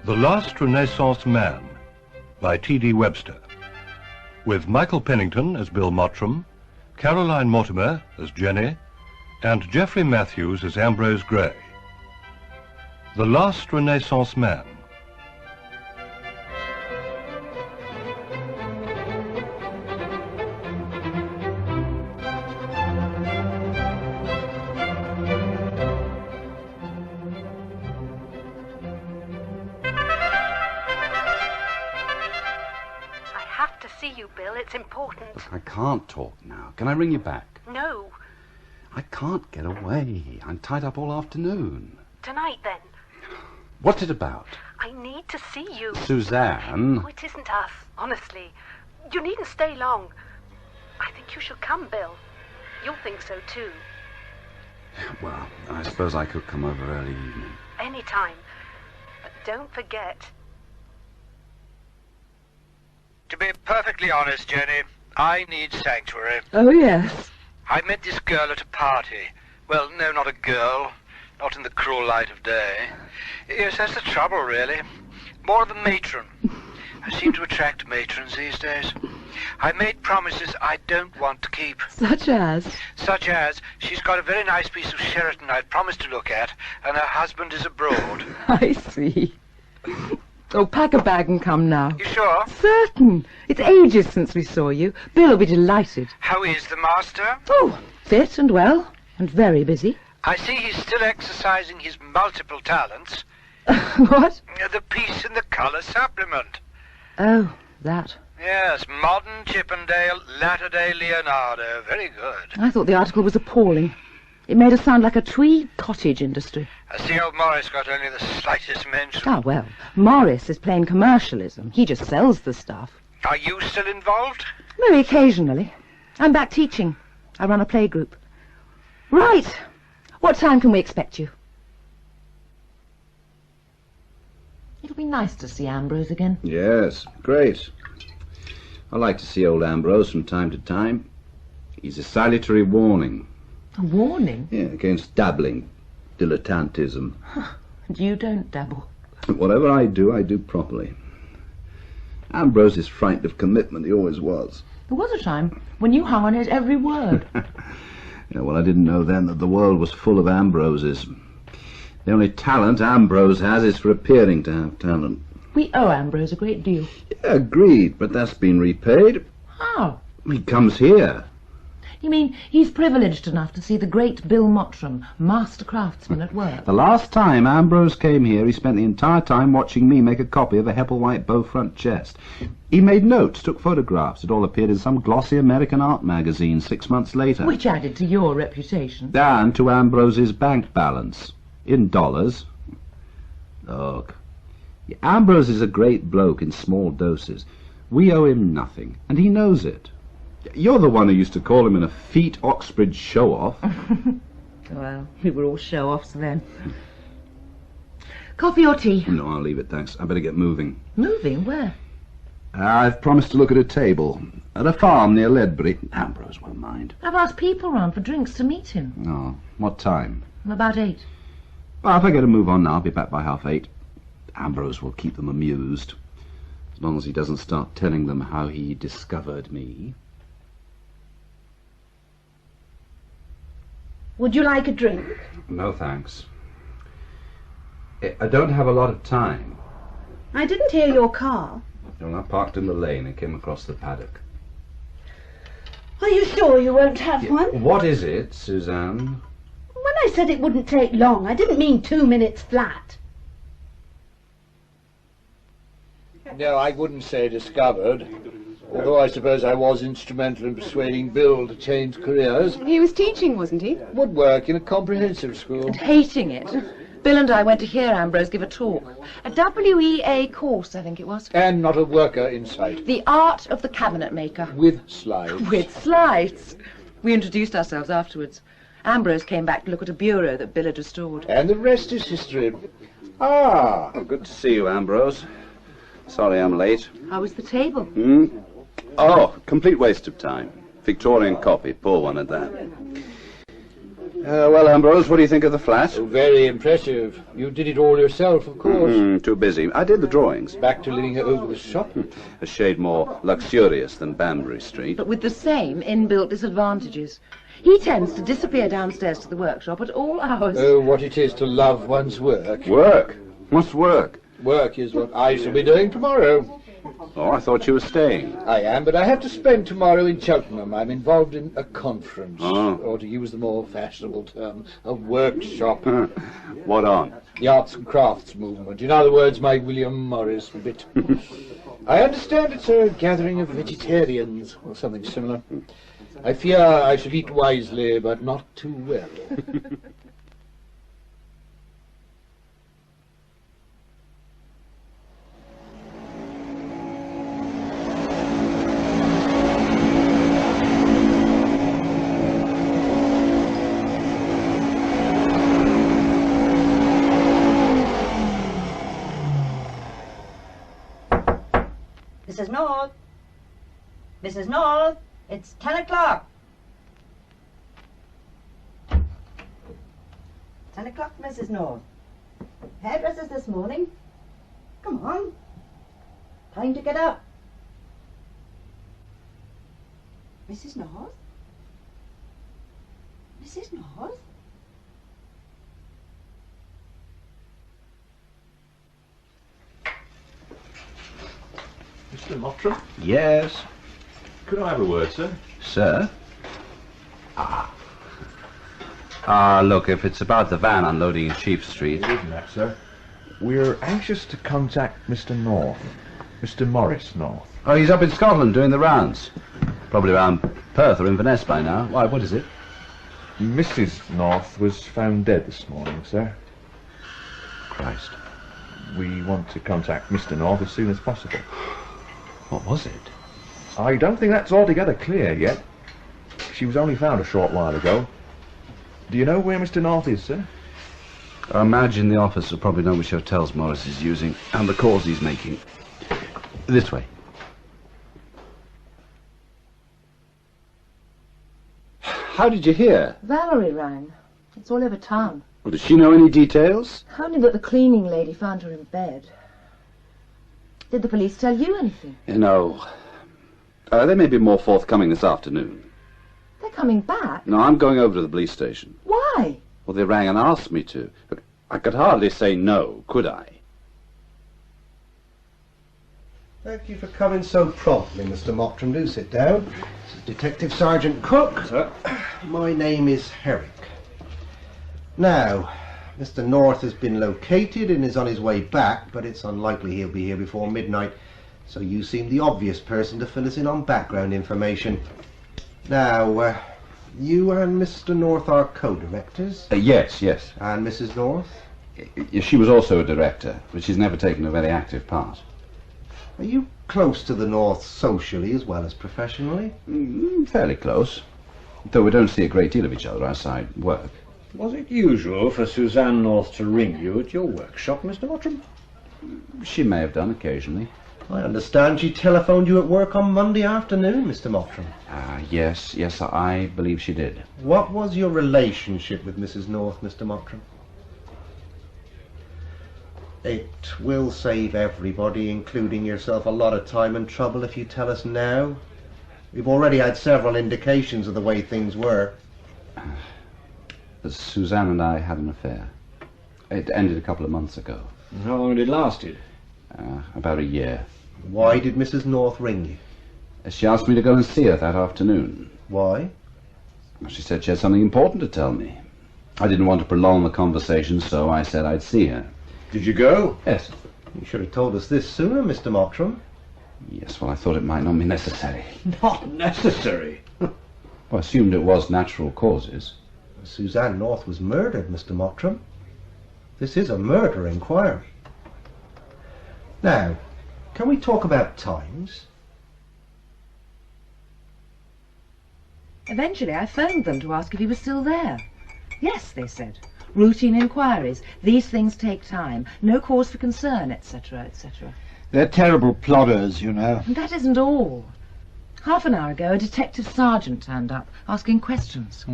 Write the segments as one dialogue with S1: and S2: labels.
S1: The Last Renaissance Man by T.D. Webster, with Michael Pennington as Bill Mottram, Caroline Mortimer as Jenny, and Geoffrey Matthews as Ambrose Gray. The Last Renaissance Man.
S2: It's important.
S3: I can't talk now. Can I ring you back?
S2: No.
S3: I can't get away. I'm tied up all afternoon.
S2: Tonight, then.
S3: What's it about?
S2: I need to see you.
S3: Suzanne?
S2: Oh, it isn't us, honestly. You needn't stay long. I think you should come, Bill. You'll think so, too.
S3: Well, I suppose I could come over early evening.
S2: Any time. But don't forget...
S4: To be perfectly honest, Jenny, I need sanctuary.
S5: Oh, yes.
S4: I met this girl at a party. Well, no, not a girl. Not in the cruel light of day. Yes, that's the trouble, really. More of a matron. I seem to attract matrons these days. I made promises I don't want to keep.
S5: Such as?
S4: Such as, she's got a very nice piece of Sheraton I'd promised to look at, and her husband is abroad.
S5: I see. Oh, pack a bag and come now.
S4: You sure?
S5: Certain. It's ages since we saw you. Bill will be delighted.
S4: How is the master?
S5: Oh, fit and well, and very busy.
S4: I see he's still exercising his multiple talents.
S5: What?
S4: The piece in the colour supplement.
S5: Oh, that.
S4: Yes, modern Chippendale, latter-day Leonardo. Very good.
S5: I thought the article was appalling. It made us sound like a twee cottage industry.
S4: I see old Maurice got only the slightest mention.
S5: Ah, well, Maurice is plain commercialism. He just sells the stuff.
S4: Are you still involved?
S5: Very occasionally. I'm back teaching. I run a playgroup. Right. What time can we expect you? It'll be nice to see Ambrose again.
S3: Yes, great. I like to see old Ambrose from time to time. He's a salutary warning.
S5: A warning?
S3: Yeah, against dabbling, dilettantism.
S5: And you don't dabble.
S3: Whatever I do properly. Ambrose is frightened of commitment, he always was.
S5: There was a time when you hung on his every word.
S3: Yeah, well, I didn't know then that the world was full of Ambroses. The only talent Ambrose has is for appearing to have talent.
S5: We owe Ambrose a great deal.
S3: Yeah, agreed, but that's been repaid.
S5: How?
S3: He comes here.
S5: You mean he's privileged enough to see the great Bill Mottram, master craftsman, at work?
S3: The last time Ambrose came here, he spent the entire time watching me make a copy of a Hepplewhite bow-front chest. He made notes, took photographs. It all appeared in some glossy American art magazine 6 months later.
S5: Which added to your reputation.
S3: And to Ambrose's bank balance. In dollars. Look, Ambrose is a great bloke in small doses. We owe him nothing, and he knows it. You're the one who used to call him an effete Oxbridge show-off.
S5: Well, we were all show-offs then. Coffee or tea?
S3: No, I'll leave it, thanks. I better get moving.
S5: Moving? Where?
S3: I've promised to look at a table at a farm near Ledbury. Ambrose won't mind.
S5: I've asked people round for drinks to meet him.
S3: Oh, what time?
S5: About 8.
S3: Well, if I get to move on now, I'll be back by 8:30. Ambrose will keep them amused, as long as he doesn't start telling them how he discovered me.
S2: Would you like a drink?
S3: No, thanks. I don't have a lot of time.
S2: I didn't hear your car.
S3: Well, I parked in the lane and came across the paddock.
S2: Are you sure you won't have one?
S3: What is it, Suzanne?
S2: When I said it wouldn't take long, I didn't mean 2 minutes flat.
S6: No, I wouldn't say discovered. Although I suppose I was instrumental in persuading Bill to change careers.
S7: He was teaching, wasn't he?
S6: Woodwork in a comprehensive school.
S5: And hating it. Bill and I went to hear Ambrose give a talk. A WEA course, I think it was.
S6: And not a worker in sight.
S5: The art of the cabinet maker.
S6: With slides.
S5: With slides. We introduced ourselves afterwards. Ambrose came back to look at a bureau that Bill had restored.
S6: And the rest is history. Ah!
S3: Oh, good to see you, Ambrose. Sorry I'm late.
S5: How was the table?
S3: Oh, complete waste of time. Victorian copy, poor one at that. Well, Ambrose, what do you think of the flat?
S6: Oh, very impressive. You did it all yourself, of course.
S3: Too busy. I did the drawings.
S6: Back to living over the shop.
S3: A shade more luxurious than Banbury Street.
S5: But with the same inbuilt disadvantages. He tends to disappear downstairs to the workshop at all hours.
S6: Oh, what it is to love one's work.
S3: Work? What's work?
S6: Work is what I shall be doing tomorrow.
S3: Oh, I thought you were staying.
S6: I am, but I have to spend tomorrow in Cheltenham. I'm involved in a conference,
S3: Oh.
S6: or to use the more fashionable term, a workshop.
S3: What on?
S6: The arts and crafts movement. In other words, my William Morris bit. I understand it's a gathering of vegetarians, or something similar. I fear I shall eat wisely, but not too well.
S7: Mrs. North! Mrs. North! It's 10 o'clock! 10 o'clock, Mrs. North. Hairdressers this morning? Come on. Time to get up. Mrs. North? Mrs. North?
S8: Mr. Mottram,
S3: Yes.
S8: could I have a word, sir?
S3: Sir? Look, if it's about the van unloading in Sheep Street...
S8: It isn't that, sir. We're anxious to contact Mr. North. Mr. Maurice North.
S3: Oh, he's up in Scotland doing the rounds. Probably around Perth or Inverness by now. Why, what is it?
S8: Mrs. North was found dead this morning, sir.
S3: Christ.
S8: We want to contact Mr. North as soon as possible.
S3: What was it?
S8: I don't think that's altogether clear yet. She was only found a short while ago. Do you know where Mr. North is, sir?
S3: I imagine the office will probably know which hotels Morris is using and the calls he's making. This way. How did you hear?
S5: Valerie rang. It's all over town.
S3: Well, does she know any details?
S5: Only that the cleaning lady found her in bed. Did the police tell you anything?
S3: No. They may be more forthcoming this afternoon.
S5: They're coming back.
S3: No, I'm going over to the police station.
S5: Why?
S3: Well, they rang and asked me to. But I could hardly say no, could I?
S9: Thank you for coming so promptly, Mr. Mottram. Do sit down. This is Detective Sergeant Cook.
S8: Sir?
S9: My name is Herrick. Now, Mr. North has been located and is on his way back, but it's unlikely he'll be here before midnight, so you seem the obvious person to fill us in on background information. Now, you and Mr. North are co-directors?
S3: Yes.
S9: And Mrs. North?
S3: She was also a director, but she's never taken a very active part.
S9: Are you close to the North socially as well as professionally?
S3: Fairly close. Though we don't see a great deal of each other outside work.
S10: Was it usual for Suzanne North to ring you at your workshop, Mr. Mottram?
S3: She may have done occasionally.
S9: I understand she telephoned you at work on Monday afternoon, Mr. Mottram.
S3: Yes, I believe she did.
S9: What was your relationship with Mrs. North, Mr. Mottram? It will save everybody, including yourself, a lot of time and trouble if you tell us now. We've already had several indications of the way things were.
S3: Suzanne and I had an affair. It ended a couple of months ago.
S10: How long had it lasted?
S3: About a year.
S9: Why did Mrs. North ring you?
S3: She asked me to go and see her that afternoon.
S9: Why?
S3: She said she had something important to tell me. I didn't want to prolong the conversation, so I said I'd see her.
S10: Did you go?
S3: Yes.
S9: You should have told us this sooner, Mr. Mottram.
S3: Yes, well, I thought it might not be necessary.
S10: Not necessary.
S3: Well, I assumed it was natural causes.
S9: Suzanne North was murdered, Mr. Mottram. This is a murder inquiry. Now, can we talk about times?
S5: Eventually I phoned them to ask if he was still there. Yes, they said. Routine inquiries. These things take time. No cause for concern, etc., etc.
S6: They're terrible plodders, you know.
S5: And that isn't all. Half an hour ago, a detective sergeant turned up, asking questions.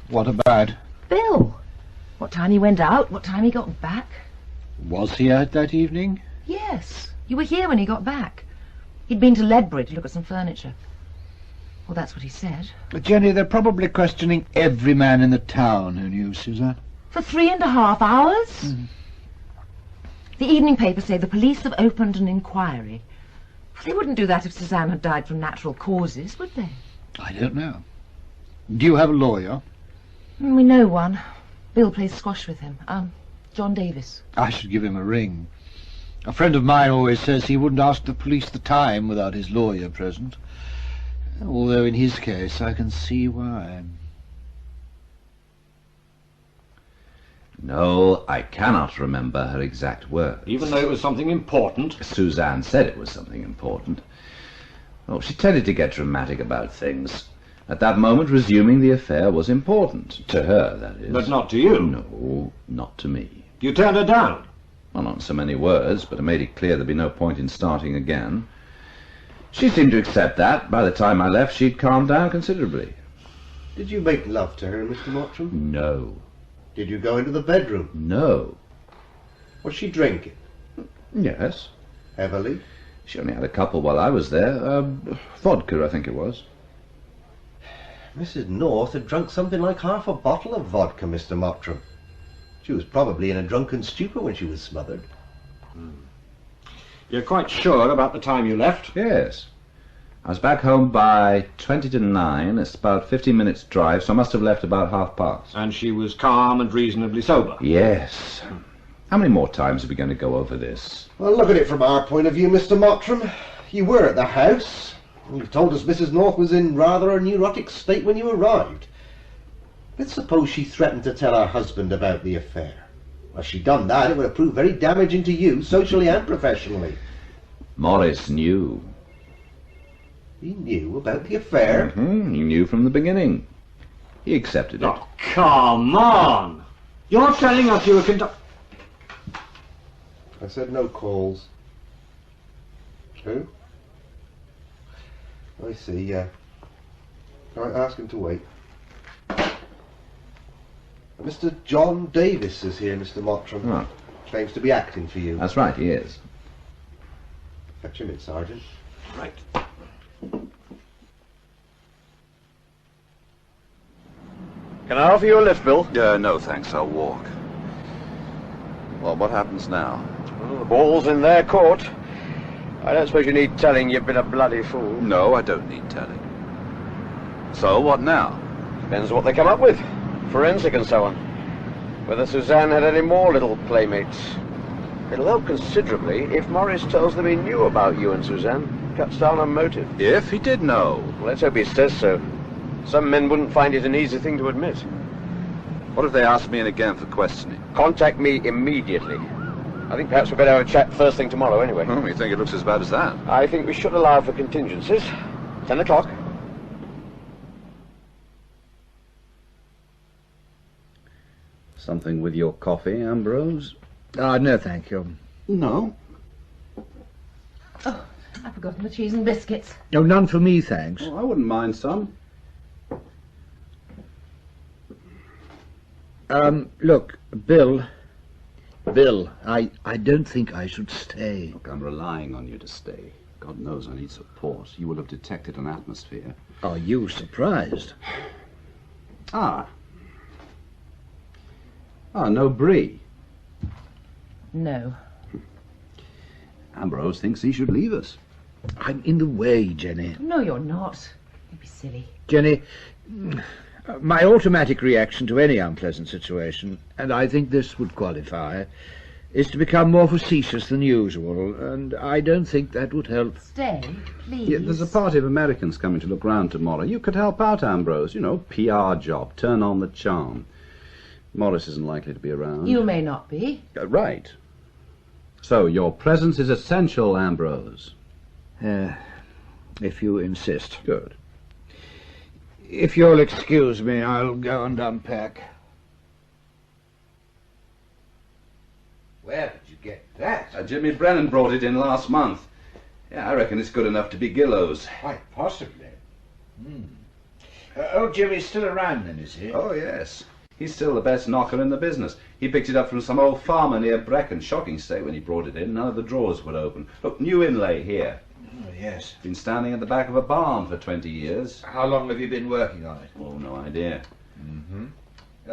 S6: What about?
S5: Bill. What time he went out, what time he got back.
S6: Was he out that evening?
S5: Yes, you were here when he got back. He'd been to Ledbury to look at some furniture. Well, that's what he said.
S6: But Jenny, they're probably questioning every man in the town who knew Suzanne.
S5: For 3.5 hours? The evening papers say the police have opened an inquiry. They wouldn't do that if Suzanne had died from natural causes, would they?
S6: I don't know. Do you have a lawyer?
S5: We know one. Bill plays squash with him. John Davis.
S6: I should give him a ring. A friend of mine always says he wouldn't ask the police the time without his lawyer present. Although in his case I can see why.
S3: No, I cannot remember her exact words.
S10: Even though it was something important?
S3: Suzanne said it was something important. Oh, she tended to get dramatic about things. At that moment, resuming the affair was important. To her, that is.
S10: But not to you?
S3: No, not to me.
S10: You turned her down?
S3: Well, not in so many words, but I made it clear there'd be no point in starting again. She seemed to accept that. By the time I left, she'd calmed down considerably.
S9: Did you make love to her, Mr. Mottram?
S3: No.
S9: Did you go into the bedroom?
S3: No.
S9: Was she drinking?
S3: Yes.
S9: Heavily?
S3: She only had a couple while I was there. Vodka, I think it was.
S9: Mrs. North had drunk something like half a bottle of vodka, Mr. Mottram. She was probably in a drunken stupor when she was smothered.
S10: You're quite sure about the time you left?
S3: Yes. I was back home by 9:20. It's about 15 minutes' drive, so I must have left about past.
S10: And she was calm and reasonably sober?
S3: Yes. How many more times are we going to go over this?
S9: Well, look at it from our point of view, Mr. Mottram. You were at the house. You told us Mrs. North was in rather a neurotic state when you arrived. Let's suppose she threatened to tell her husband about the affair. Well, if she'd done that, it would have proved very damaging to you, socially and professionally.
S3: Maurice knew.
S9: He knew about the affair?
S3: He knew from the beginning. He accepted it.
S10: Oh, come on! You're telling us you were
S9: I said no calls. Who? I see, yeah. All right, ask him to wait. Mr. John Davis is here, Mr. Mottram.
S3: Oh.
S9: Claims to be acting for you.
S3: That's right, he is.
S9: Fetch him in, Sergeant.
S10: Right. Can I offer you a lift, Bill?
S3: No, thanks. I'll walk. Well, what happens now?
S10: Well, the ball's in their court. I don't suppose you need telling you've been a bloody fool.
S3: No, I don't need telling. So, what now?
S10: Depends what they come up with. Forensic and so on. Whether Suzanne had any more little playmates. It'll help considerably if Maurice tells them he knew about you and Suzanne. Cuts down on motive.
S3: If he did know.
S10: Well, let's hope he says so. Some men wouldn't find it an easy thing to admit.
S3: What if they ask me in again for questioning?
S10: Contact me immediately. I think perhaps we'd better have a chat first thing tomorrow anyway.
S3: Oh, you think it looks as bad as that?
S10: I think we should allow for contingencies. 10 o'clock.
S3: Something with your coffee, Ambrose?
S6: No, thank you.
S3: No.
S5: Oh, I've forgotten the cheese and biscuits.
S6: No, none for me, thanks.
S3: Oh, I wouldn't mind some.
S6: Look, Bill, I don't think I should stay.
S3: Look, I'm relying on you to stay. God knows I need support. You will have detected an atmosphere.
S6: Are you surprised?
S3: No Brie.
S5: No.
S3: Ambrose thinks he should leave us.
S6: I'm in the way, Jenny.
S5: No, you're not. Don't be silly.
S6: Jenny, my automatic reaction to any unpleasant situation, and I think this would qualify, is to become more facetious than usual, and I don't think that would help.
S5: Stay, please.
S3: Yeah, there's a party of Americans coming to look round tomorrow. You could help out, Ambrose. You know, PR job. Turn on the charm. Maurice isn't likely to be around.
S5: You may not be.
S3: Right. So, your presence is essential, Ambrose.
S6: If you insist.
S3: Good.
S6: If you'll excuse me, I'll go and unpack.
S9: Where did you get that?
S3: Jimmy Brennan brought it in last month. Yeah, I reckon it's good enough to be Gillows.
S6: Quite possibly. Old Jimmy's still around then, is he?
S3: Oh, yes. He's still the best knocker in the business. He picked it up from some old farmer near Brecon. Shocking state when he brought it in. None of the drawers would open. Look, new inlay here.
S6: Oh, yes.
S3: Been standing at the back of a barn for 20 years.
S6: How long have you been working on it?
S3: Oh, no idea.
S6: Mm-hmm.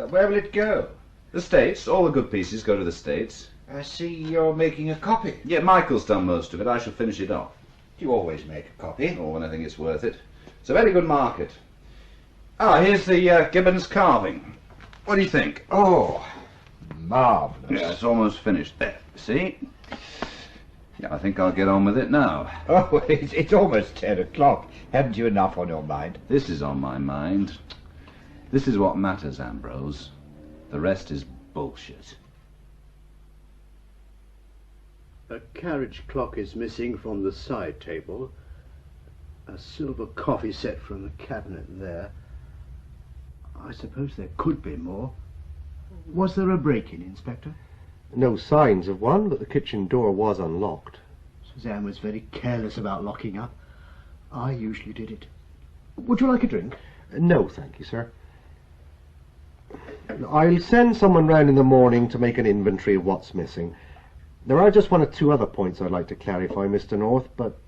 S6: Where will it go?
S3: The States. All the good pieces go to the States.
S6: I see you're making a copy.
S3: Yeah, Michael's done most of it. I shall finish it off.
S6: You always make a copy.
S3: Oh, when I think it's worth it. It's a very good market. Ah, here's the Gibbons carving. What do you think?
S6: Oh, marvellous.
S3: Yeah, it's almost finished. There, see? Yeah, I think I'll get on with it now.
S6: Oh, it's almost 10 o'clock. Haven't you enough on your mind?
S3: This is on my mind. This is what matters, Ambrose. The rest is bullshit.
S11: A carriage clock is missing from the side table. A silver coffee set from the cabinet there. I suppose there could be more. Was there a break-in, Inspector?
S12: No signs of one, but the kitchen door was unlocked.
S11: Suzanne was very careless about locking up. I usually did it. Would you like a drink?
S12: No, thank you, sir. I'll send someone round in the morning to make an inventory of what's missing. There are just one or two other points I'd like to clarify, Mr. North, but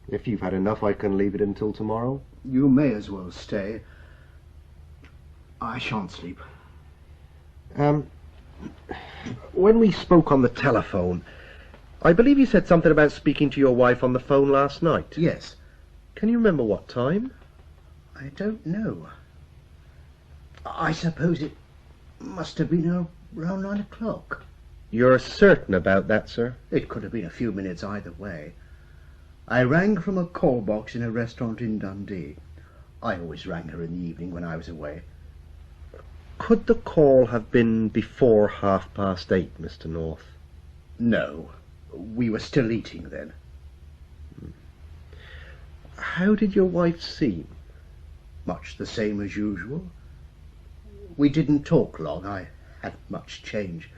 S12: if you've had enough, I can leave it until tomorrow.
S11: You may as well stay. I shan't sleep.
S12: When we spoke on the telephone, I believe you said something about speaking to your wife on the phone last night.
S11: Yes.
S12: Can you remember what time?
S11: I don't know. I suppose it must have been around 9 o'clock.
S12: You're certain about that, sir?
S11: It could have been a few minutes either way. I rang from a call box in a restaurant in Dundee. I always rang her in the evening when I was away.
S12: Could the call have been before 8:30, Mr. North?
S11: No. We were still eating then.
S12: How did your wife seem?
S11: Much the same as usual. We didn't talk long. I hadn't much change.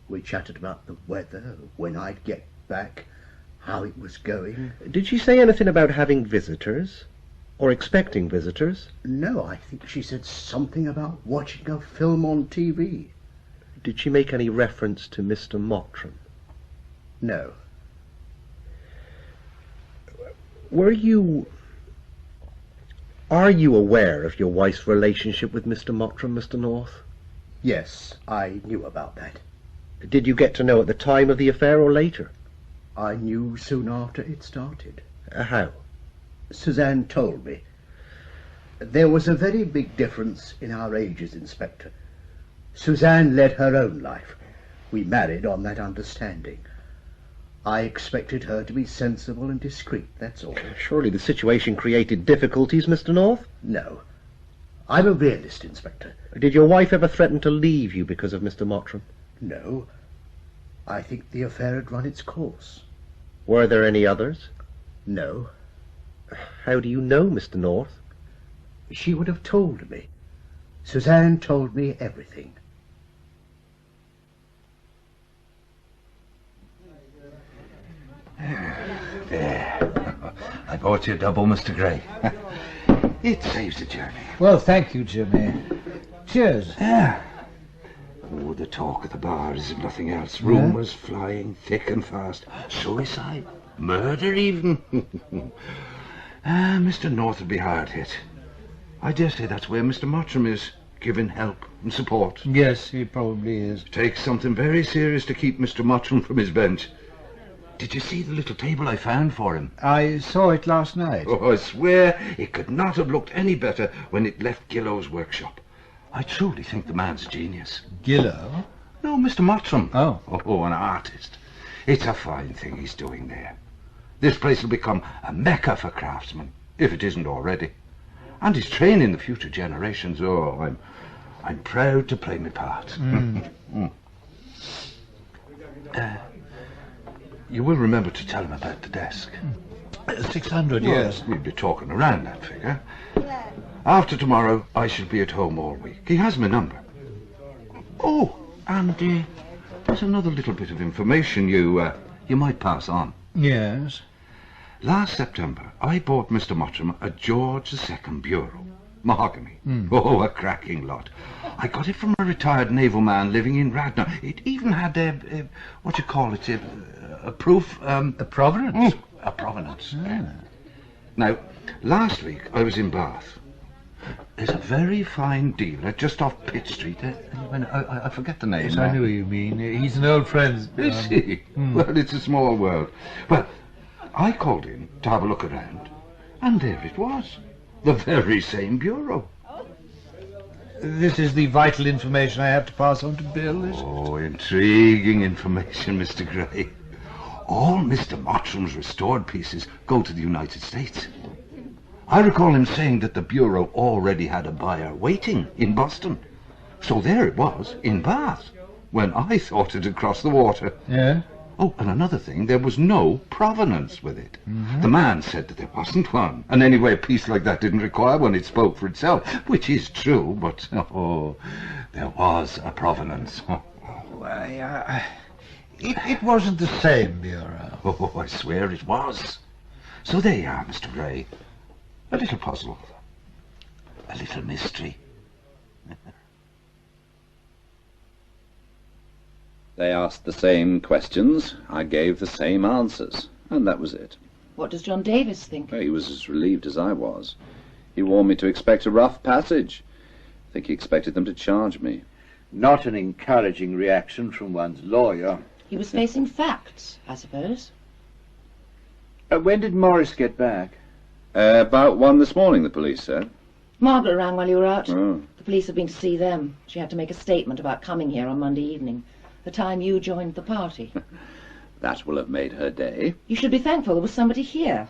S11: We chatted about the weather, when I'd get back, how it was going.
S12: Did she say anything about having visitors? Or expecting visitors?
S11: No, I think she said something about watching a film on TV.
S12: Did she make any reference to Mr. Mottram?
S11: No.
S12: Are you aware of your wife's relationship with Mr. Mottram, Mr. North?
S11: Yes, I knew about that.
S12: Did you get to know at the time of the affair or later?
S11: I knew soon after it started.
S12: How?
S11: Suzanne told me. There was a very big difference in our ages, Inspector. Suzanne led her own life. We married on that understanding. I expected her to be sensible and discreet, that's all.
S12: Surely the situation created difficulties, Mr. North?
S11: No. I'm a realist, Inspector.
S12: Did your wife ever threaten to leave you because of Mr. Mottram?
S11: No. I think the affair had run its course.
S12: Were there any others?
S11: No.
S12: How do you know, Mr. North?
S11: She would have told me. Suzanne told me everything.
S13: There. I bought you a double, Mr. Gray. It saves the journey.
S6: Well, thank you, Jimmy. Cheers.
S13: Yeah. Oh, the talk at the bars, if nothing else. Rumours flying thick and fast. Suicide. Murder, even. Mr. North will be hard hit. I dare say that's where Mr. Mottram is, giving help and support.
S6: Yes, he probably is.
S13: Takes something very serious to keep Mr. Mottram from his bench. Did you see the little table I found for him?
S6: I saw it last night.
S13: Oh, I swear it could not have looked any better when it left Gillow's workshop. I truly think the man's a genius.
S6: Gillow?
S13: No, Mr. Mottram.
S6: Oh.
S13: Oh, an artist. It's a fine thing he's doing there. This place will become a mecca for craftsmen, if it isn't already. And he's training the future generations. Oh, I'm proud to play my part. You will remember to tell him about the desk.
S6: 600, yes.
S13: We'll be talking around that figure. After tomorrow, I shall be at home all week. He has my number. Oh, and there's another little bit of information you might pass on.
S6: Yes.
S13: Last September, I bought Mr. Mottram a George II bureau. Mahogany. Oh, a cracking lot. I got it from a retired naval man living in Radnor. It even had what do you call it, a proof...
S6: a provenance?
S13: A provenance. Now, last week I was in Bath. There's a very fine dealer just off Pitt Street. I forget the name.
S6: Yes, I know who you mean. He's an old friend.
S13: Is he? Well, it's a small world. Well, I called in to have a look around, and there it was. The very same bureau.
S6: This is the vital information I have to pass on to Bill, is it?
S13: Oh, intriguing information, Mr. Gray. All Mr. Mottram's restored pieces go to the United States. I recall him saying that the bureau already had a buyer waiting in Boston. So there it was, in Bath, when I thought it had crossed the water.
S6: Yeah?
S13: Oh, and another thing, there was no provenance with it. The man said that there wasn't one. And anyway, a piece like that didn't require one. It spoke for itself, which is true, but, there was a provenance.
S6: It wasn't the same bureau.
S13: Oh, I swear it was. So there you are, Mr. Gray. A little puzzle. A little mystery.
S14: They asked the same questions. I gave the same answers. And that was it.
S5: What does John Davis think?
S14: He was as relieved as I was. He warned me to expect a rough passage. I think he expected them to charge me.
S6: Not an encouraging reaction from one's lawyer.
S5: He was facing facts, I suppose.
S6: When did Maurice get back?
S14: About 1 this morning, the police said.
S5: Margaret rang while you were out.
S14: Oh.
S5: The police have been to see them. She had to make a statement about coming here on Monday evening, the time you joined the party.
S14: That will have made her day.
S5: You should be thankful there was somebody here.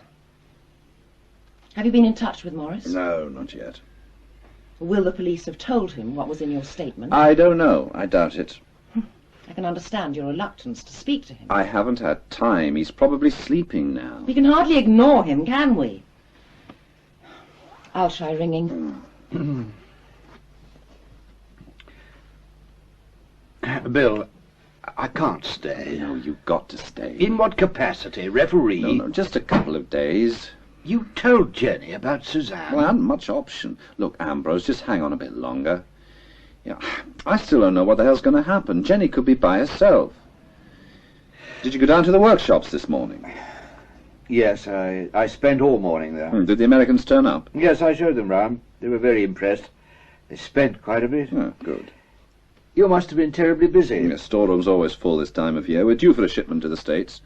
S5: Have you been in touch with Maurice?
S14: No, not yet.
S5: Will the police have told him what was in your statement?
S14: I don't know. I doubt it.
S5: I can understand your reluctance to speak to him.
S14: I haven't had time. He's probably sleeping now.
S5: We can hardly ignore him, can we? I'll try ringing.
S6: Bill, I can't stay.
S14: No, you've got to stay.
S6: In what capacity? Referee?
S14: No, just a couple of days.
S6: You told Jenny about Suzanne.
S14: Well, I hadn't much option. Look, Ambrose, just hang on a bit longer. Yeah, I still don't know what the hell's going to happen. Jenny could be by herself. Did you go down to the workshops this morning?
S6: Yes, I spent all morning there.
S14: Did the Americans turn up?
S6: Yes, I showed them round. They were very impressed. They spent quite a bit.
S14: Oh, good.
S6: You must have been terribly busy.
S14: The storeroom's always full this time of year. We're due for a shipment to the States.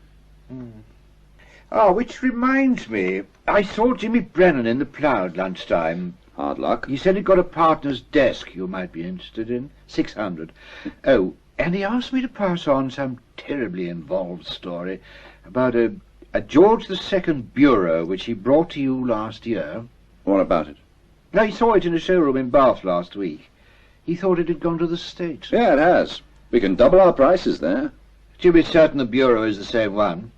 S6: Oh, which reminds me, I saw Jimmy Brennan in the Plough at lunchtime.
S14: Hard luck.
S6: He said he'd got a partner's desk you might be interested in. 600. Oh, and he asked me to pass on some terribly involved story about a George II bureau which he brought to you last year.
S14: What about it?
S6: No, he saw it in a showroom in Bath last week. He thought it had gone to the States.
S14: Yeah, it has. We can double our prices there.
S6: Jimmy's certain the bureau is the same one.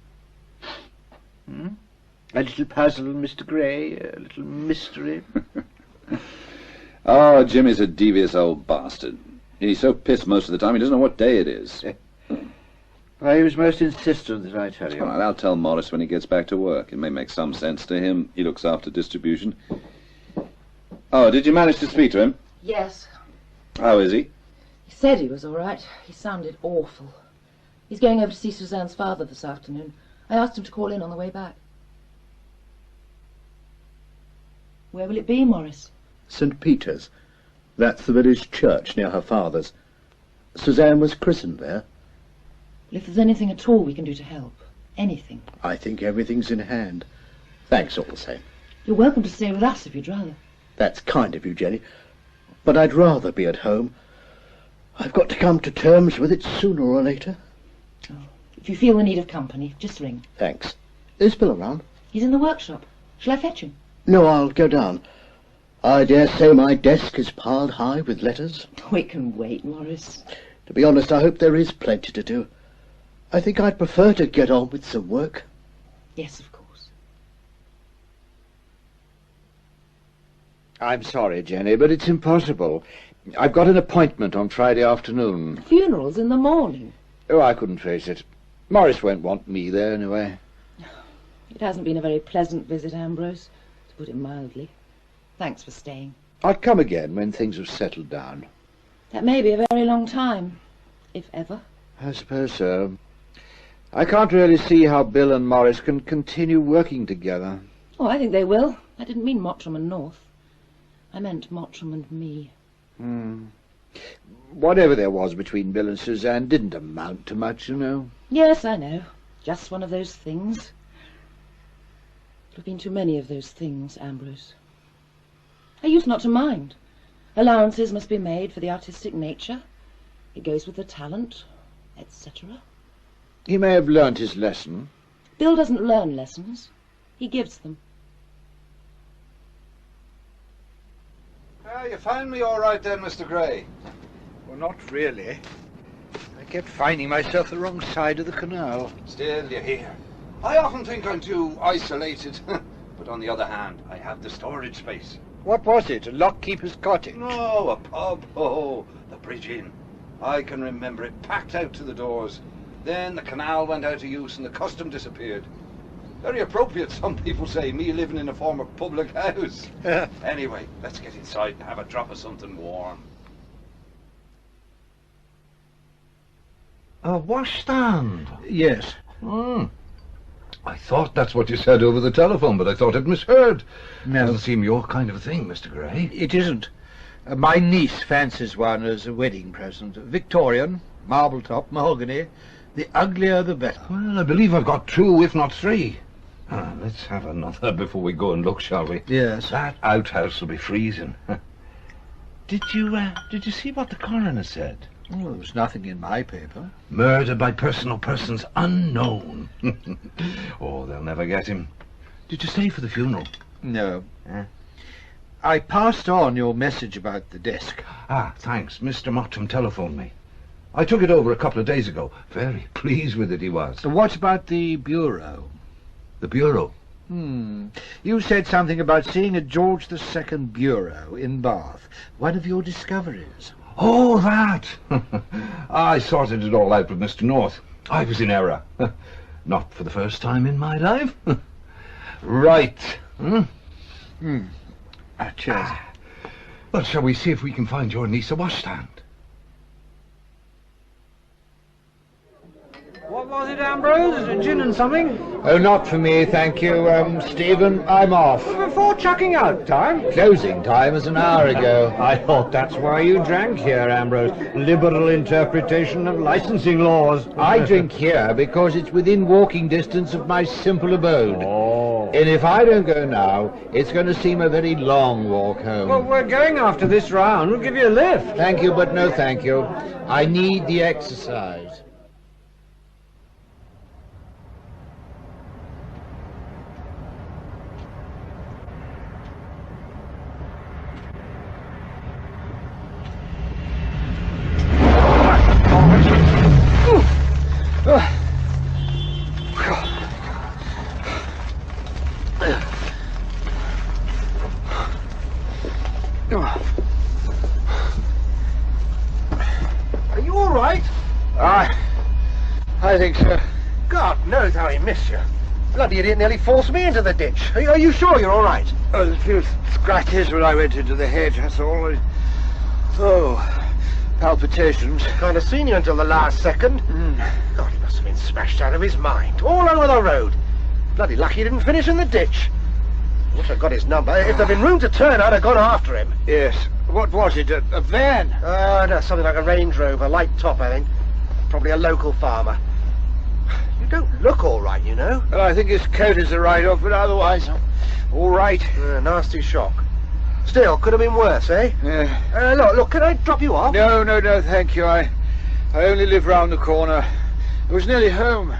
S6: A little puzzle, Mr. Gray, a little mystery.
S14: Oh, Jimmy's a devious old bastard. He's so pissed most of the time he doesn't know what day it is.
S6: Well, he was most insistent that I tell you.
S14: All right, I'll tell Maurice when he gets back to work. It may make some sense to him. He looks after distribution. Oh, did you manage to speak to him?
S5: Yes.
S14: How is he?
S5: He said he was all right. He sounded awful. He's going over to see Suzanne's father this afternoon. I asked him to call in on the way back. Where will it be, Maurice?
S11: St. Peter's. That's the village church near her father's. Suzanne was christened there.
S5: Well, if there's anything at all we can do to help, anything.
S11: I think everything's in hand. Thanks all the same.
S5: You're welcome to stay with us if you'd rather.
S11: That's kind of you, Jenny. But I'd rather be at home. I've got to come to terms with it sooner or later.
S5: Oh. If you feel the need of company, just ring.
S11: Thanks. Is Bill around?
S5: He's in the workshop. Shall I fetch him?
S11: No, I'll go down. I dare say my desk is piled high with letters.
S5: We can wait, Maurice.
S11: To be honest, I hope there is plenty to do. I think I'd prefer to get on with some work.
S5: Yes, of course.
S6: I'm sorry, Jenny, but it's impossible. I've got an appointment on Friday afternoon.
S5: The funeral's in the morning.
S6: Oh, I couldn't face it. Maurice won't want me there anyway.
S5: It hasn't been a very pleasant visit, Ambrose, to put it mildly. Thanks for staying.
S6: I'll come again when things have settled down.
S5: That may be a very long time, if ever.
S6: I suppose so. I can't really see how Bill and Maurice can continue working together.
S5: Oh, I think they will. I didn't mean Mottram and North. I meant Mottram and me.
S6: Whatever there was between Bill and Suzanne didn't amount to much, you know.
S5: Yes, I know. Just one of those things. There have been too many of those things, Ambrose. I used not to mind. Allowances must be made for the artistic nature. It goes with the talent, etc.
S6: He may have learnt his lesson.
S5: Bill doesn't learn lessons. He gives them.
S14: You found me all right then, Mr. Gray?
S6: Well, not really. I kept finding myself the wrong side of the canal.
S14: Still, you're here. I often think I'm too isolated. But on the other hand, I have the storage space.
S6: What was it? A lock-keeper's cottage?
S14: No, a pub. Oh, the Bridge Inn. I can remember it packed out to the doors. Then the canal went out of use and the custom disappeared. Very appropriate, some people say, me living in a former public house. Anyway, let's get inside and have a drop of something warm.
S13: A washstand?
S6: Yes.
S13: I thought that's what you said over the telephone, but I thought I'd misheard.
S6: No.
S13: Doesn't seem your kind of a thing, Mr. Gray.
S6: It isn't. My niece fancies one as a wedding present. Victorian, marble top, mahogany. The uglier the better.
S13: Well, I believe I've got 2, if not 3. Let's have another before we go and look, shall we?
S6: Yes.
S13: That outhouse will be freezing. Did you see what the coroner said?
S6: Oh, there was nothing in my paper.
S13: Murder by personal persons unknown. Oh, they'll never get him. Did you stay for the funeral?
S6: No. I passed on your message about the desk.
S13: Thanks. Mr. Mottram telephoned me. I took it over a couple of days ago. Very pleased with it, he was.
S6: What about the bureau?
S13: The bureau?
S6: You said something about seeing a George II bureau in Bath. One of your discoveries.
S13: Oh, that! I sorted it all out with Mr. North. I was in error. Not for the first time in my life. Right.
S6: Cheers.
S13: Well, shall we see if we can find your niece a washstand?
S15: What was it, Ambrose? Is it gin and something?
S6: Oh, not for me, thank you, Stephen. I'm off.
S15: Before chucking out time?
S6: Closing time is an hour ago.
S15: I thought that's why you drank here, Ambrose. Liberal interpretation of licensing laws.
S6: I drink here because it's within walking distance of my simple abode.
S15: Oh.
S6: And if I don't go now, it's going to seem a very long walk home.
S15: Well, we're going after this round. We'll give you a lift.
S6: Thank you, but no thank you. I need the exercise.
S15: Are you all right?
S6: I think so.
S15: God knows how he missed you. Bloody idiot nearly forced me into the ditch. Are you sure you're all right?
S6: A few scratches when I went into the hedge, that's all. Palpitations.
S15: Kind of seen you until the last second. God, he must have been smashed out of his mind. All over the road. Bloody lucky he didn't finish in the ditch. Wish I'd got his number. If there'd been room to turn, I'd have gone after him.
S6: Yes. What was it? A van?
S15: No, something like a Range Rover, light top, I think. Probably a local farmer. You don't look all right, you know.
S6: Well, I think his coat is a write-off, but otherwise, all right.
S15: Nasty shock. Still, could have been worse, eh?
S6: Yeah.
S15: Look, can I drop you off?
S6: No, thank you. I only live round the corner. I was nearly home.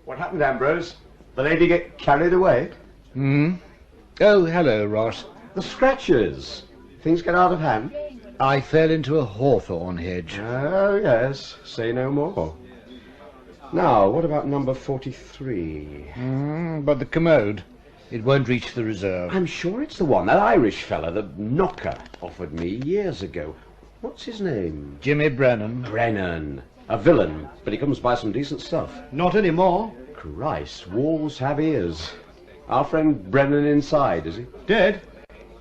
S12: What happened, Ambrose? The lady get carried away?
S6: Oh, hello, Ross.
S12: The scratches. Things get out of hand?
S6: I fell into a hawthorn hedge.
S12: Oh, yes. Say no more. Now, what about number 43?
S6: But the commode. It won't reach the reserve.
S12: I'm sure it's the one. That Irish fella, the knocker, offered me years ago. What's his name?
S6: Jimmy Brennan.
S12: Brennan. A villain, but he comes by some decent stuff.
S15: Not anymore.
S16: Christ, walls have ears. Our friend Brennan inside, is he?
S11: Dead?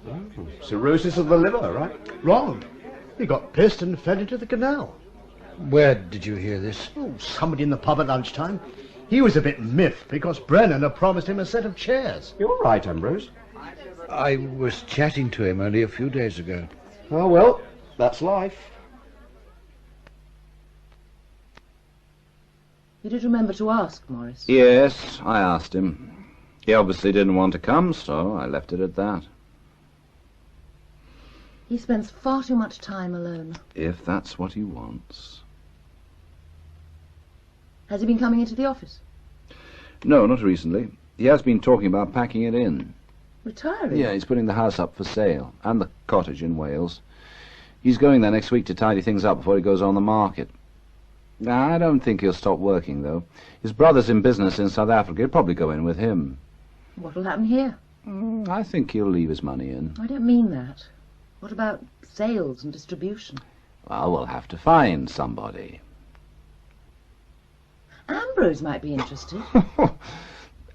S16: Oh, cirrhosis of the liver, right?
S11: Wrong. He got pissed and fell into the canal.
S6: Where did you hear this?
S11: Oh, somebody in the pub at lunchtime. He was a bit miffed because Brennan had promised him a set of chairs.
S16: You're right, Ambrose.
S6: I was chatting to him only a few days ago.
S16: Oh, well, that's life.
S5: You did remember to ask, Maurice.
S3: Yes, I asked him. He obviously didn't want to come, so I left it at that.
S5: He spends far too much time alone.
S3: If that's what he wants.
S5: Has he been coming into the office?
S3: No, not recently. He has been talking about packing it in.
S5: Retiring?
S3: Yeah, he's putting the house up for sale, and the cottage in Wales. He's going there next week to tidy things up before he goes on the market. I don't think he'll stop working, though. His brother's in business in South Africa. He'll probably go in with him.
S5: What'll happen here?
S3: I think he'll leave his money in.
S5: I don't mean that. What about sales and distribution?
S3: Well, we'll have to find somebody.
S5: Ambrose might be interested.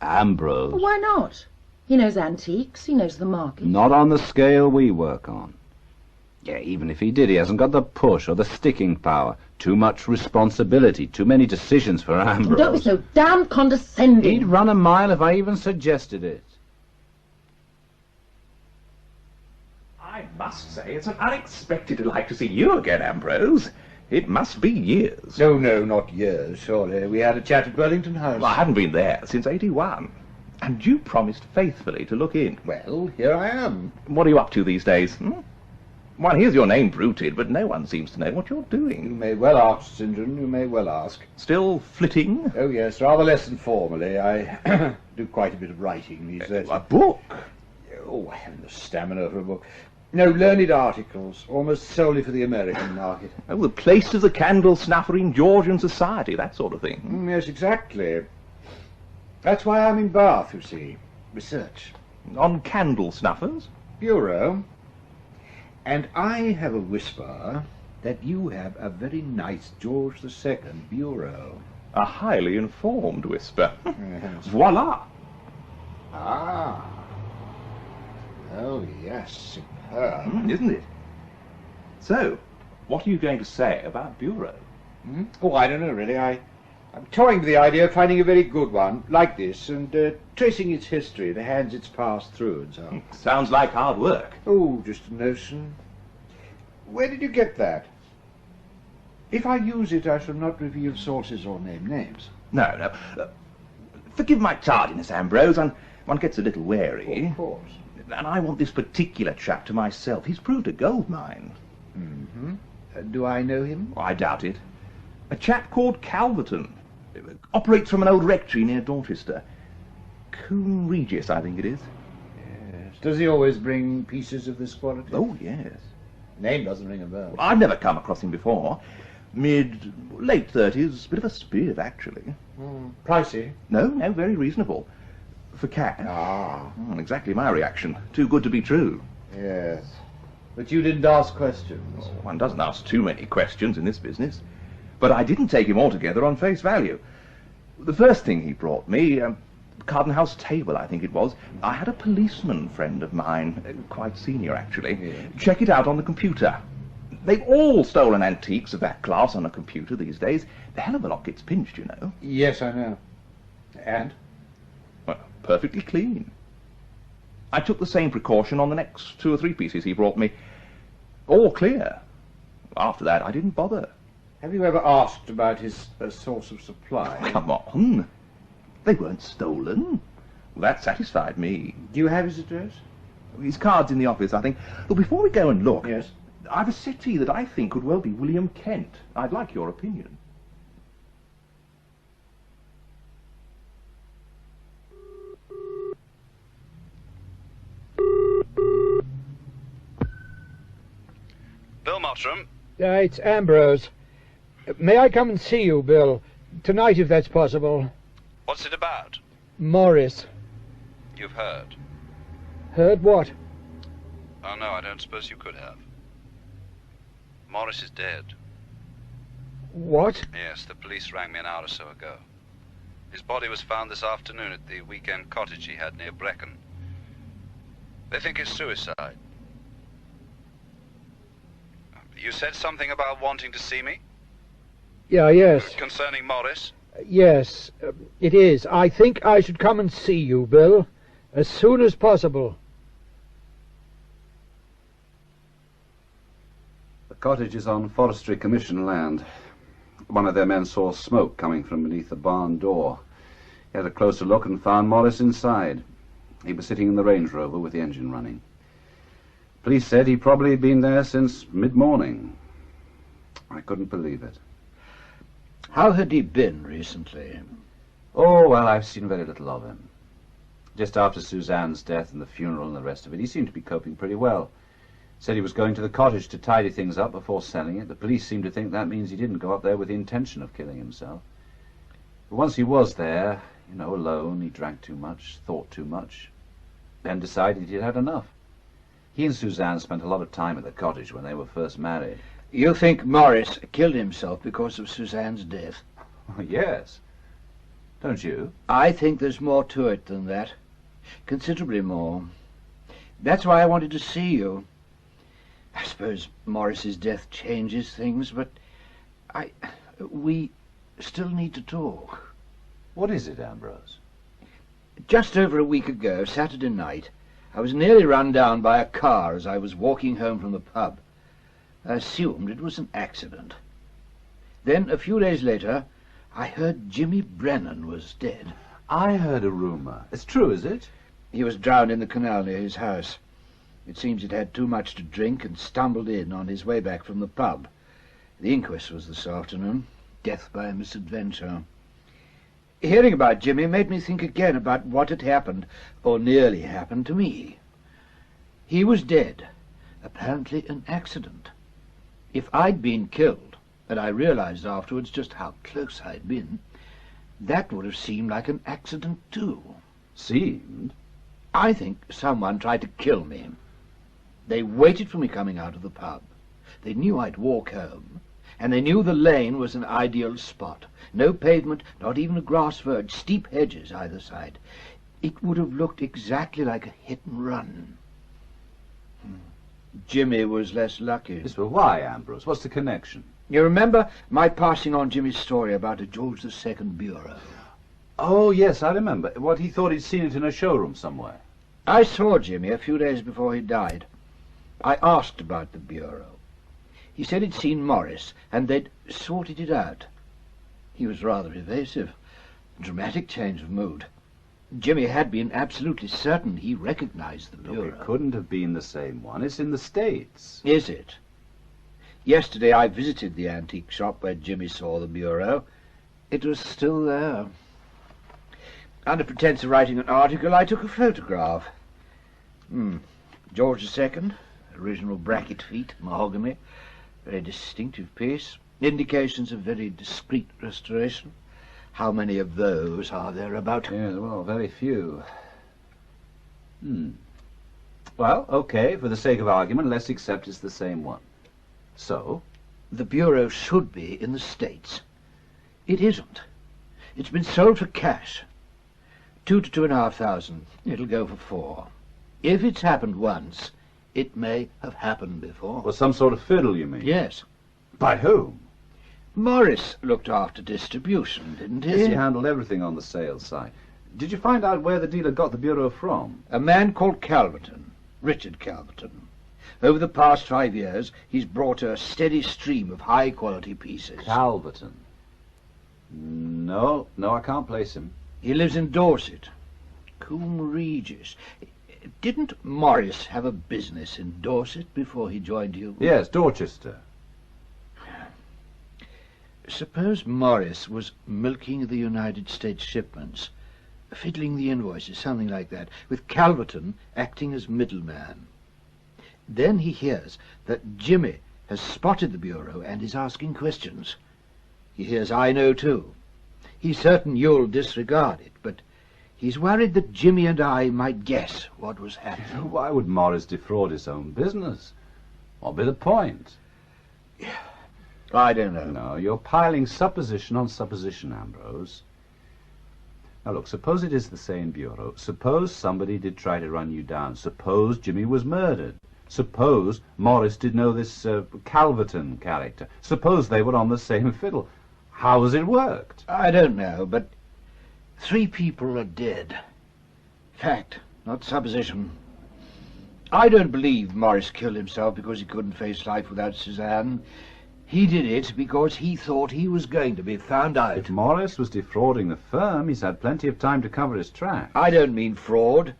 S3: Ambrose?
S5: Well, why not? He knows antiques, he knows the market.
S3: Not on the scale we work on. Yeah, even if he did, he hasn't got the push or the sticking power. Too much responsibility, too many decisions for Ambrose.
S5: Don't be so damn condescending.
S3: He'd run a mile if I even suggested it.
S8: I must say, it's an unexpected delight to see you again, Ambrose. It must be years.
S6: No, not years, surely. We had a chat at Burlington House.
S8: Well, I haven't been there since '81. And you promised faithfully to look in.
S6: Well, here I am.
S8: What are you up to these days? One hears your name bruited, but no one seems to know what you're doing.
S6: You may well ask, St. John, you may well ask.
S8: Still flitting?
S6: Oh, yes, rather less than formerly. I do quite a bit of writing these days.
S8: A book?
S6: Oh, I haven't the stamina for a book. No, learned articles, almost solely for the American market.
S8: Oh, the place of the candle snuffer in Georgian society, that sort of thing.
S6: Yes, exactly. That's why I'm in Bath, you see. Research.
S8: On candle snuffers?
S6: Bureau. And I have a whisper that you have a very nice George II bureau.
S8: A highly informed whisper.
S6: Yes.
S8: Voila!
S6: Ah. Oh, yes, superb.
S8: Isn't it? So, what are you going to say about bureau?
S6: Oh, I don't know, really. I'm toying with the idea of finding a very good one, like this, and tracing its history, the hands it's passed through, and so on.
S8: Sounds like hard work.
S6: Oh, just a notion. Where did you get that? If I use it, I shall not reveal sources or name names.
S8: No. Forgive my tardiness, Ambrose. One gets a little wary.
S6: Of course.
S8: And I want this particular chap to myself. He's proved a gold mine.
S6: Do I know him?
S8: I doubt it. A chap called Calverton. Operates from an old rectory near Dorchester. Coombe Regis, I think it is.
S6: Yes. Does he always bring pieces of this quality?
S8: Oh, yes.
S6: Name doesn't ring a bell.
S8: I've never come across him before. Late 30s, bit of a spirit, actually.
S6: Pricey?
S8: No, very reasonable. For cash. Exactly my reaction. Too good to be true.
S6: Yes. But you didn't ask questions.
S8: One doesn't ask too many questions in this business. But I didn't take him altogether on face value. The first thing he brought me, Carden House table, I think it was, I had a policeman friend of mine, quite senior actually, check it out on the computer. They've all stolen antiques of that class on a computer these days. The hell of a lot gets pinched, you know.
S6: Yes, I know. And?
S8: Well, perfectly clean. I took the same precaution on the next 2 or 3 pieces he brought me. All clear. After that, I didn't bother.
S6: Have you ever asked about his source of supply?
S8: Come on. They weren't stolen. Well, that satisfied me.
S6: Do you have his address?
S8: His card's in the office, I think. But before we go and look...
S6: Yes?
S8: I've a settee that I think could well be William Kent. I'd like your opinion.
S17: Bill Mottram.
S18: It's Ambrose. May I come and see you, Bill? Tonight, if that's possible.
S17: What's it about?
S18: Maurice.
S17: You've heard.
S18: Heard what?
S17: Oh, no, I don't suppose you could have. Maurice is dead.
S18: What?
S17: Yes, the police rang me an hour or so ago. His body was found this afternoon at the weekend cottage he had near Brecon. They think it's suicide. You said something about wanting to see me?
S18: Yes.
S17: Concerning Maurice?
S18: Yes, it is. I think I should come and see you, Bill, as soon as possible.
S19: The cottage is on Forestry Commission land. One of their men saw smoke coming from beneath the barn door. He had a closer look and found Maurice inside. He was sitting in the Range Rover with the engine running. Police said he'd probably been there since mid-morning. I couldn't believe it.
S11: How had he been recently?
S19: Oh, well, I've seen very little of him. Just after Suzanne's death and the funeral and the rest of it, he seemed to be coping pretty well. Said he was going to the cottage to tidy things up before selling it. The police seem to think that means he didn't go up there with the intention of killing himself. But once he was there, alone, he drank too much, thought too much, then decided he'd had enough. He and Suzanne spent a lot of time at the cottage when they were first married.
S11: You think Maurice killed himself because of Suzanne's death?
S19: Yes. Don't you?
S11: I think there's more to it than that. Considerably more. That's why I wanted to see you. I suppose Maurice's death changes things, but we still need to talk.
S19: What is it, Ambrose?
S11: Just over a week ago, Saturday night, I was nearly run down by a car as I was walking home from the pub. I assumed it was an accident. Then, a few days later, I heard Jimmy Brennan was dead.
S19: I heard a rumour. It's true, is it?
S11: He was drowned in the canal near his house. It seems he'd had too much to drink and stumbled in on his way back from the pub. The inquest was this afternoon. Death by misadventure. Hearing about Jimmy made me think again about what had happened, or nearly happened, to me. He was dead. Apparently an accident. If I'd been killed, and I realized afterwards just how close I'd been, that would have seemed like an accident too.
S19: Seemed?
S11: I think someone tried to kill me. They waited for me coming out of the pub. They knew I'd walk home, and they knew the lane was an ideal spot. No pavement, not even a grass verge, steep hedges either side. It would have looked exactly like a hit and run. Jimmy was less lucky.
S19: Yes, but why, Ambrose? What's the connection?
S11: You remember my passing on Jimmy's story about a George II bureau?
S19: Oh, yes, I remember. What, he thought he'd seen it in a showroom somewhere?
S11: I saw Jimmy a few days before he died. I asked about the bureau. He said he'd seen Maurice, and they'd sorted it out. He was rather evasive. A dramatic change of mood. Jimmy had been absolutely certain he recognized the bureau.
S19: Look, it couldn't have been the same one. It's in the States.
S11: Is it? Yesterday I visited the antique shop where Jimmy saw the bureau. It was still there. Under pretense of writing an article, I took a photograph. George II, original bracket feet, mahogany, very distinctive piece. Indications of very discreet restoration. How many of those are there about?
S19: Yeah, well, very few. Well, okay, for the sake of argument, let's accept it's the same one. So?
S11: The bureau should be in the States. It isn't. It's been sold for cash. 2,000 to 2,500. It'll go for 4. If it's happened once, it may have happened before.
S19: Well, some sort of fiddle, you mean?
S11: Yes.
S19: By whom?
S11: Maurice looked after distribution, didn't he?
S19: Yes, he handled everything on the sales side. Did you find out where the dealer got the bureau from?
S11: A man called Calverton, Richard Calverton. Over the past 5 years, he's brought a steady stream of high-quality pieces.
S19: Calverton? No, I can't place him.
S11: He lives in Dorset. Coombe Regis. Didn't Maurice have a business in Dorset before he joined you?
S19: Yes, Dorchester.
S11: Suppose Maurice was milking the United States shipments, fiddling the invoices, something like that, with Calverton acting as middleman. Then he hears that Jimmy has spotted the bureau and is asking questions. He hears I know too. He's certain you'll disregard it, but he's worried that Jimmy and I might guess what was happening.
S19: Why would Maurice defraud his own business? What'd be the point?
S11: I don't know.
S19: No, you're piling supposition on supposition, Ambrose. Now look, suppose it is the same bureau. Suppose somebody did try to run you down. Suppose Jimmy was murdered. Suppose Maurice did know this Calverton character. Suppose they were on the same fiddle. How has it worked?
S6: I don't know, but 3 people are dead. Fact, not supposition. I don't believe Maurice killed himself because he couldn't face life without Suzanne. He did it because he thought he was going to be found out.
S19: If Maurice was defrauding the firm, he's had plenty of time to cover his tracks.
S6: I don't mean fraud.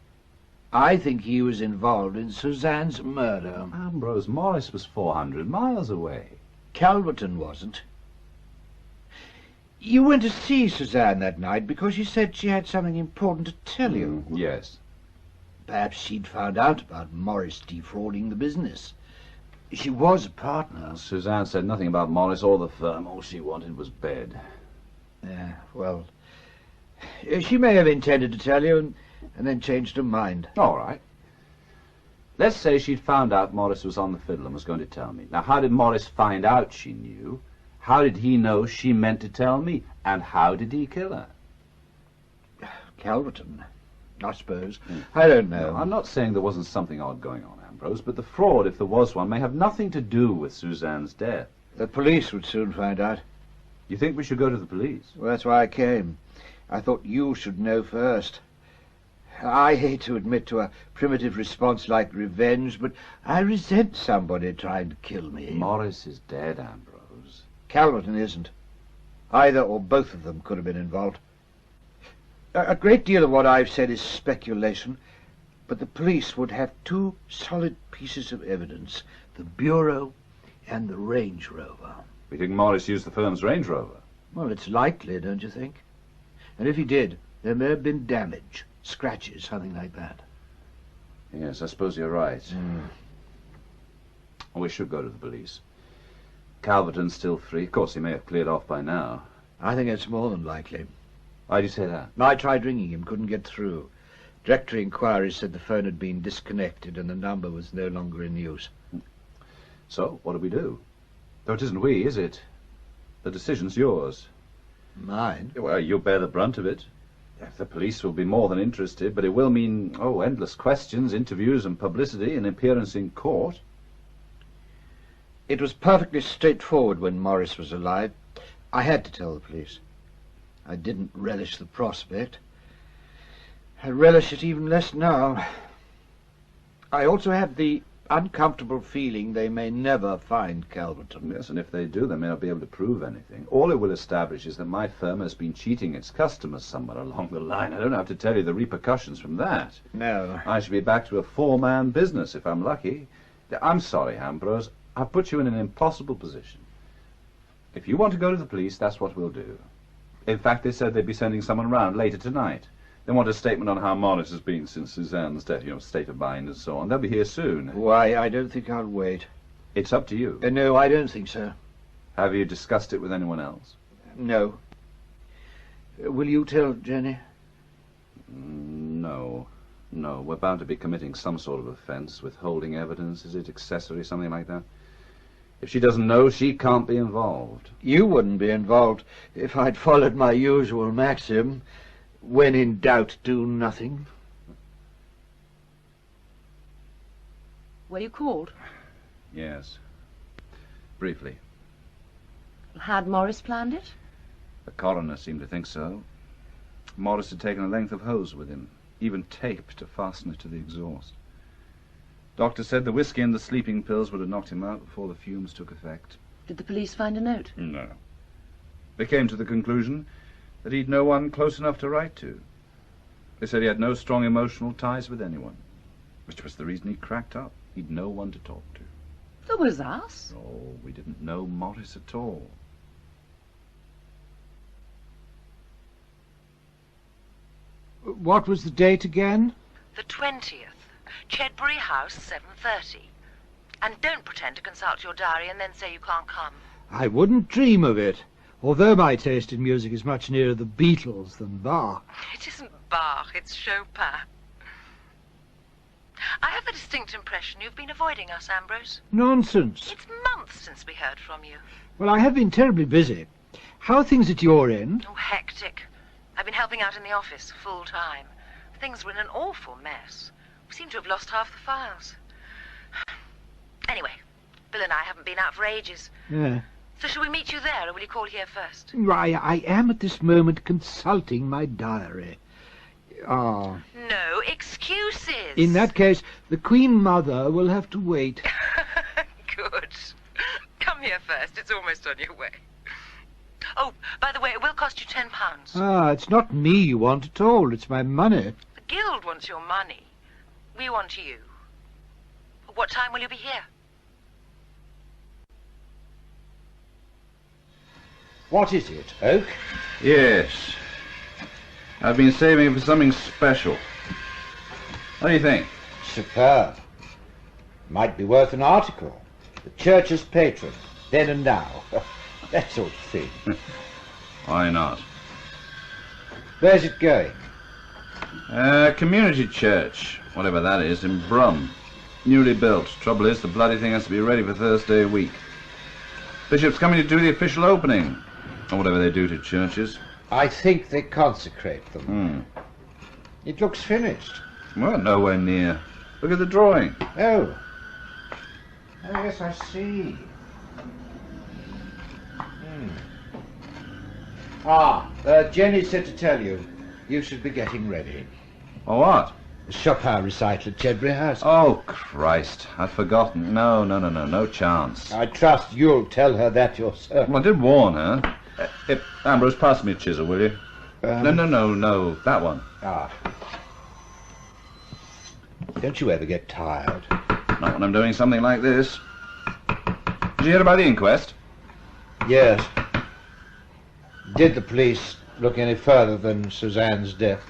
S6: I think he was involved in Suzanne's murder.
S19: Ambrose, Maurice was 400 miles away.
S6: Calverton wasn't. You went to see Suzanne that night because she said she had something important to tell you.
S19: Yes.
S6: Perhaps she'd found out about Maurice defrauding the business. She was a partner.
S19: Suzanne said nothing about Maurice or the firm. All she wanted was bed.
S6: Yeah, well, she may have intended to tell you and then changed her mind.
S19: All right. Let's say she'd found out Maurice was on the fiddle and was going to tell me. Now, how did Maurice find out she knew? How did he know she meant to tell me? And how did he kill her?
S6: Calverton, I suppose. I don't know.
S19: No, I'm not saying there wasn't something odd going on, Ambrose, but the fraud, if there was one, may have nothing to do with Suzanne's death.
S6: The police would soon find out.
S19: You think we should go to the police?
S6: Well, that's why I came. I thought you should know first. I hate to admit to a primitive response like revenge, but I resent somebody trying to kill me.
S19: Maurice is dead, Ambrose.
S6: Calverton isn't. Either or both of them could have been involved. A great deal of what I've said is speculation, but the police would have 2 solid pieces of evidence, the Bureau and the Range Rover.
S19: We think Maurice used the firm's Range Rover?
S6: Well, it's likely, don't you think? And if he did, there may have been damage, scratches, something like that.
S19: Yes, I suppose you're right. We should go to the police. Calverton's still free. Of course, he may have cleared off by now.
S6: I think it's more than likely.
S19: Why do you say that?
S6: I tried ringing him, couldn't get through. Directory inquiries said the phone had been disconnected and the number was no longer in use.
S19: So, what do we do? Though it isn't we, is it? The decision's yours.
S6: Mine?
S19: Well, you'll bear the brunt of it. The police will be more than interested, but it will mean, endless questions, interviews and publicity, and appearance in court.
S6: It was perfectly straightforward when Maurice was alive. I had to tell the police. I didn't relish the prospect. I relish it even less now. I also have the uncomfortable feeling they may never find Calverton.
S19: Yes, and if they do, they may not be able to prove anything. All it will establish is that my firm has been cheating its customers somewhere along the line. I don't have to tell you the repercussions from that.
S6: No.
S19: I shall be back to a 4-man business if I'm lucky. I'm sorry, Ambrose. I've put you in an impossible position. If you want to go to the police, that's what we'll do. In fact, they said they'd be sending someone round later tonight. They want a statement on how Maurice has been since Suzanne's death, state of mind and so on. They'll be here soon.
S6: Why, I don't think I'll wait.
S19: It's up to you.
S6: No, I don't think so.
S19: Have you discussed it with anyone else?
S6: No. Will you tell Jenny?
S19: No. No, we're bound to be committing some sort of offence, withholding evidence, is it accessory, something like that? If she doesn't know, she can't be involved.
S6: You wouldn't be involved if I'd followed my usual maxim, when in doubt, do nothing.
S5: Were you called?
S19: Yes. Briefly.
S5: Had Maurice planned it?
S19: The coroner seemed to think so. Maurice had taken a length of hose with him, even tape to fasten it to the exhaust. Doctor said the whiskey and the sleeping pills would have knocked him out before the fumes took effect.
S5: Did the police find a note?
S19: No. They came to the conclusion that he'd no one close enough to write to. They said he had no strong emotional ties with anyone, which was the reason he cracked up. He'd no one to talk to.
S5: There was us.
S19: Oh, we didn't know Maurice at all.
S6: What was the date again?
S20: The 20th. Chedbury House, 7:30. And don't pretend to consult your diary and then say you can't come.
S6: I wouldn't dream of it, although my taste in music is much nearer the Beatles than Bach.
S20: It isn't Bach, it's Chopin. I have a distinct impression you've been avoiding us, Ambrose.
S6: Nonsense.
S20: It's months since we heard from you.
S6: Well, I have been terribly busy. How are things at your end?
S20: Oh, hectic. I've been helping out in the office full time. Things were in an awful mess. We seem to have lost half the files. Anyway, Bill and I haven't been out for ages.
S18: Yeah.
S20: So shall we meet you there, or will you call here first?
S18: I am at this moment consulting my diary. Ah.
S20: No excuses.
S18: In that case, the Queen Mother will have to wait.
S20: Good. Come here first. It's almost on your way. Oh, by the way, it will cost you £10.
S18: Ah, it's not me you want at all. It's my money.
S20: The Guild wants your money. We want you. What time will you be here?
S6: What is it, Oak?
S19: Yes. I've been saving it for something special. What do you think?
S6: Superb. Might be worth an article. The church's patron, then and now. That sort of thing.
S19: Why not?
S6: Where's it going?
S19: Community church, whatever that is, in Brum. Newly built. Trouble is, the bloody thing has to be ready for Thursday a week. Bishop's coming to do the official opening, or whatever they do to churches.
S6: I think they consecrate them. It looks finished.
S19: Well, nowhere near. Look at the drawing.
S6: Oh. Oh, yes, I see. Jenny said to tell you, you should be getting ready.
S19: Oh, what?
S6: The Chopin recital at Chedbury House.
S19: Oh, Christ. I'd forgotten. No chance.
S6: I trust you'll tell her that yourself.
S19: Well, I did warn her. Ambrose, pass me a chisel, will you? No, that one.
S6: Don't you ever get tired?
S19: Not when I'm doing something like this. Did you hear about the inquest?
S6: Yes. Did the police look any further than Suzanne's death?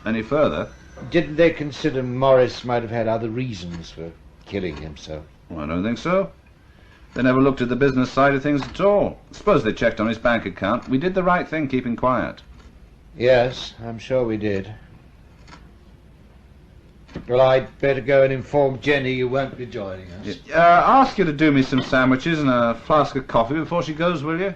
S19: Any further?
S6: Didn't they consider Maurice might have had other reasons for killing himself?
S19: Well, I don't think so. They never looked at the business side of things at all. Suppose they checked on his bank account. We did the right thing keeping quiet.
S6: Yes, I'm sure we did. Well, I'd better go and inform Jenny you won't be joining us.
S19: Ask her to do me some sandwiches and a flask of coffee before she goes, will you?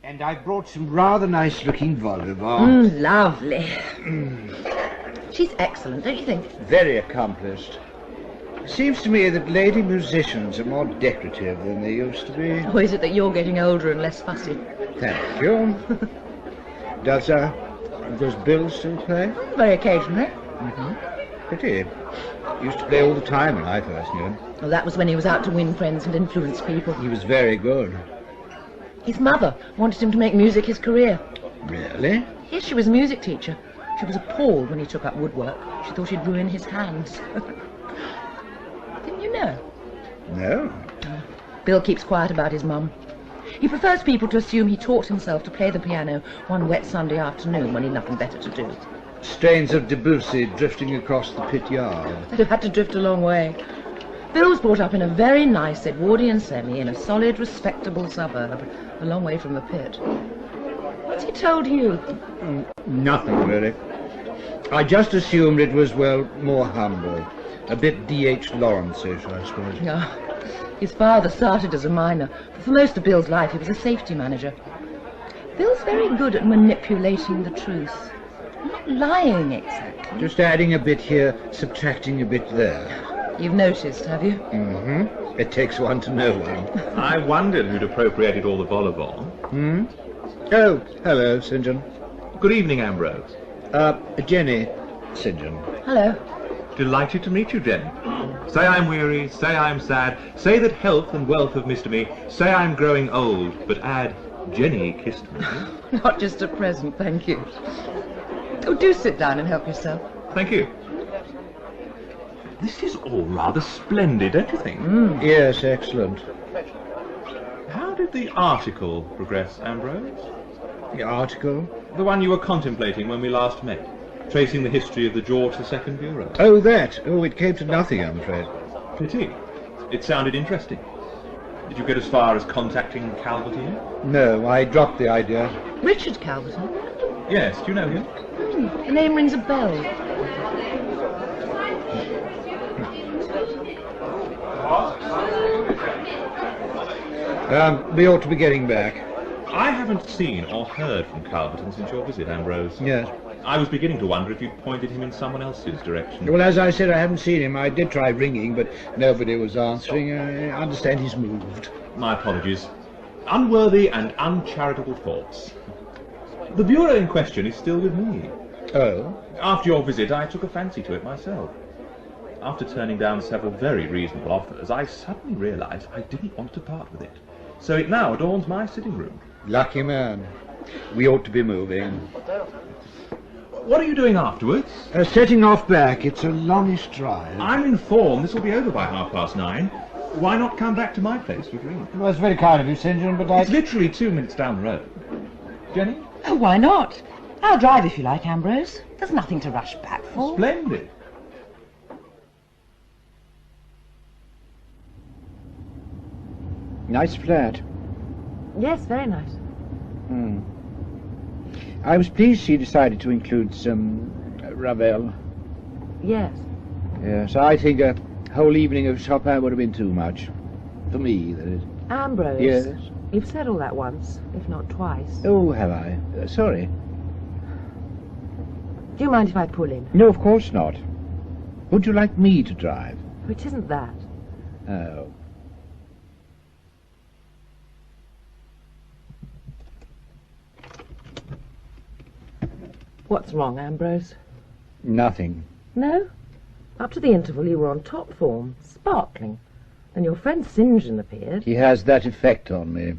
S6: And I brought some rather nice-looking vol au vent.
S5: Lovely. She's excellent, don't you think?
S6: Very accomplished. Seems to me that lady musicians are more decorative than they used to be.
S5: Or is it that you're getting older and less fussy?
S6: Thank you. Does Bill still play?
S5: Very occasionally.
S6: Pity. Used to play all the time when I first knew him.
S5: Well, that was when he was out to win friends and influence people.
S6: He was very good.
S5: His mother wanted him to make music his career.
S6: Really?
S5: Yes, she was a music teacher. She was appalled when he took up woodwork. She thought he'd ruin his hands. Didn't you know?
S6: No.
S5: Bill keeps quiet about his mum. He prefers people to assume he taught himself to play the piano one wet Sunday afternoon when he'd nothing better to do.
S6: Strains of Debussy drifting across the pit yard.
S5: They'd have had to drift a long way. Bill was brought up in a very nice Edwardian semi in a solid, respectable suburb, a long way from the pit. What's he told you?
S6: Nothing, really. I just assumed it was, well, more humble. A bit D.H. Lawrence-ish, I suppose.
S5: Yeah. His father started as a miner, but for most of Bill's life he was a safety manager. Bill's very good at manipulating the truth. Not lying exactly.
S6: Just adding a bit here, subtracting a bit there.
S5: You've noticed, have you?
S6: Mm-hmm. It takes one to know one.
S21: I wondered who'd appropriated all the vol au vent.
S6: Oh, hello, St. John.
S21: Good evening, Ambrose.
S6: Jenny St. John.
S5: Hello.
S21: Delighted to meet you, Jenny. Say I'm weary, say I'm sad, say that health and wealth have missed me, say I'm growing old, but add, Jenny kissed me.
S5: Not just a present, thank you. Oh, do sit down and help yourself.
S21: Thank you. This is all rather splendid, don't you think?
S6: Yes, excellent.
S21: How did the article progress, Ambrose?
S6: The article?
S21: The one you were contemplating when we last met, tracing the history of the George II Bureau.
S6: Oh, that. Oh, it came to nothing, I'm afraid.
S21: Pity. It sounded interesting. Did you get as far as contacting Calverton?
S6: No, I dropped the idea.
S5: Richard Calverton?
S21: Yes, do you know him?
S5: The name rings a bell.
S6: We ought to be getting back.
S21: I haven't seen or heard from Calverton since your visit, Ambrose.
S6: Yes.
S21: I was beginning to wonder if you'd pointed him in someone else's direction.
S6: Well, as I said, I haven't seen him. I did try ringing, but nobody was answering. I understand he's moved.
S21: My apologies. Unworthy and uncharitable thoughts. The bureau in question is still with me.
S6: Oh?
S21: After your visit, I took a fancy to it myself. After turning down several very reasonable offers, I suddenly realised I didn't want to part with it. So it now adorns my sitting room.
S6: Lucky man. We ought to be moving.
S21: What are you doing afterwards?
S6: Setting off back. It's a longish drive.
S21: I'm informed this will be over by 9:30. Why not come back to my place for a drink?
S6: Well, that's very kind of you, St. John, but
S21: It's literally 2 minutes down the road. Jenny?
S5: Oh, why not? I'll drive if you like, Ambrose. There's nothing to rush back for.
S21: Splendid.
S6: Nice flat.
S5: Yes, very nice.
S6: I was pleased she decided to include some Ravel.
S5: Yes.
S6: Yes, I think a whole evening of Chopin would have been too much. For me, that is.
S5: Ambrose.
S6: Yes?
S5: You've said all that once, if not twice.
S6: Oh, have I? Sorry.
S5: Do you mind if I pull in?
S6: No, of course not. Would you like me to drive?
S5: It isn't that.
S6: Oh.
S5: What's wrong, Ambrose?
S6: Nothing.
S5: No? Up to the interval you were on top form, sparkling. Then your friend St. John appeared.
S6: He has that effect on me.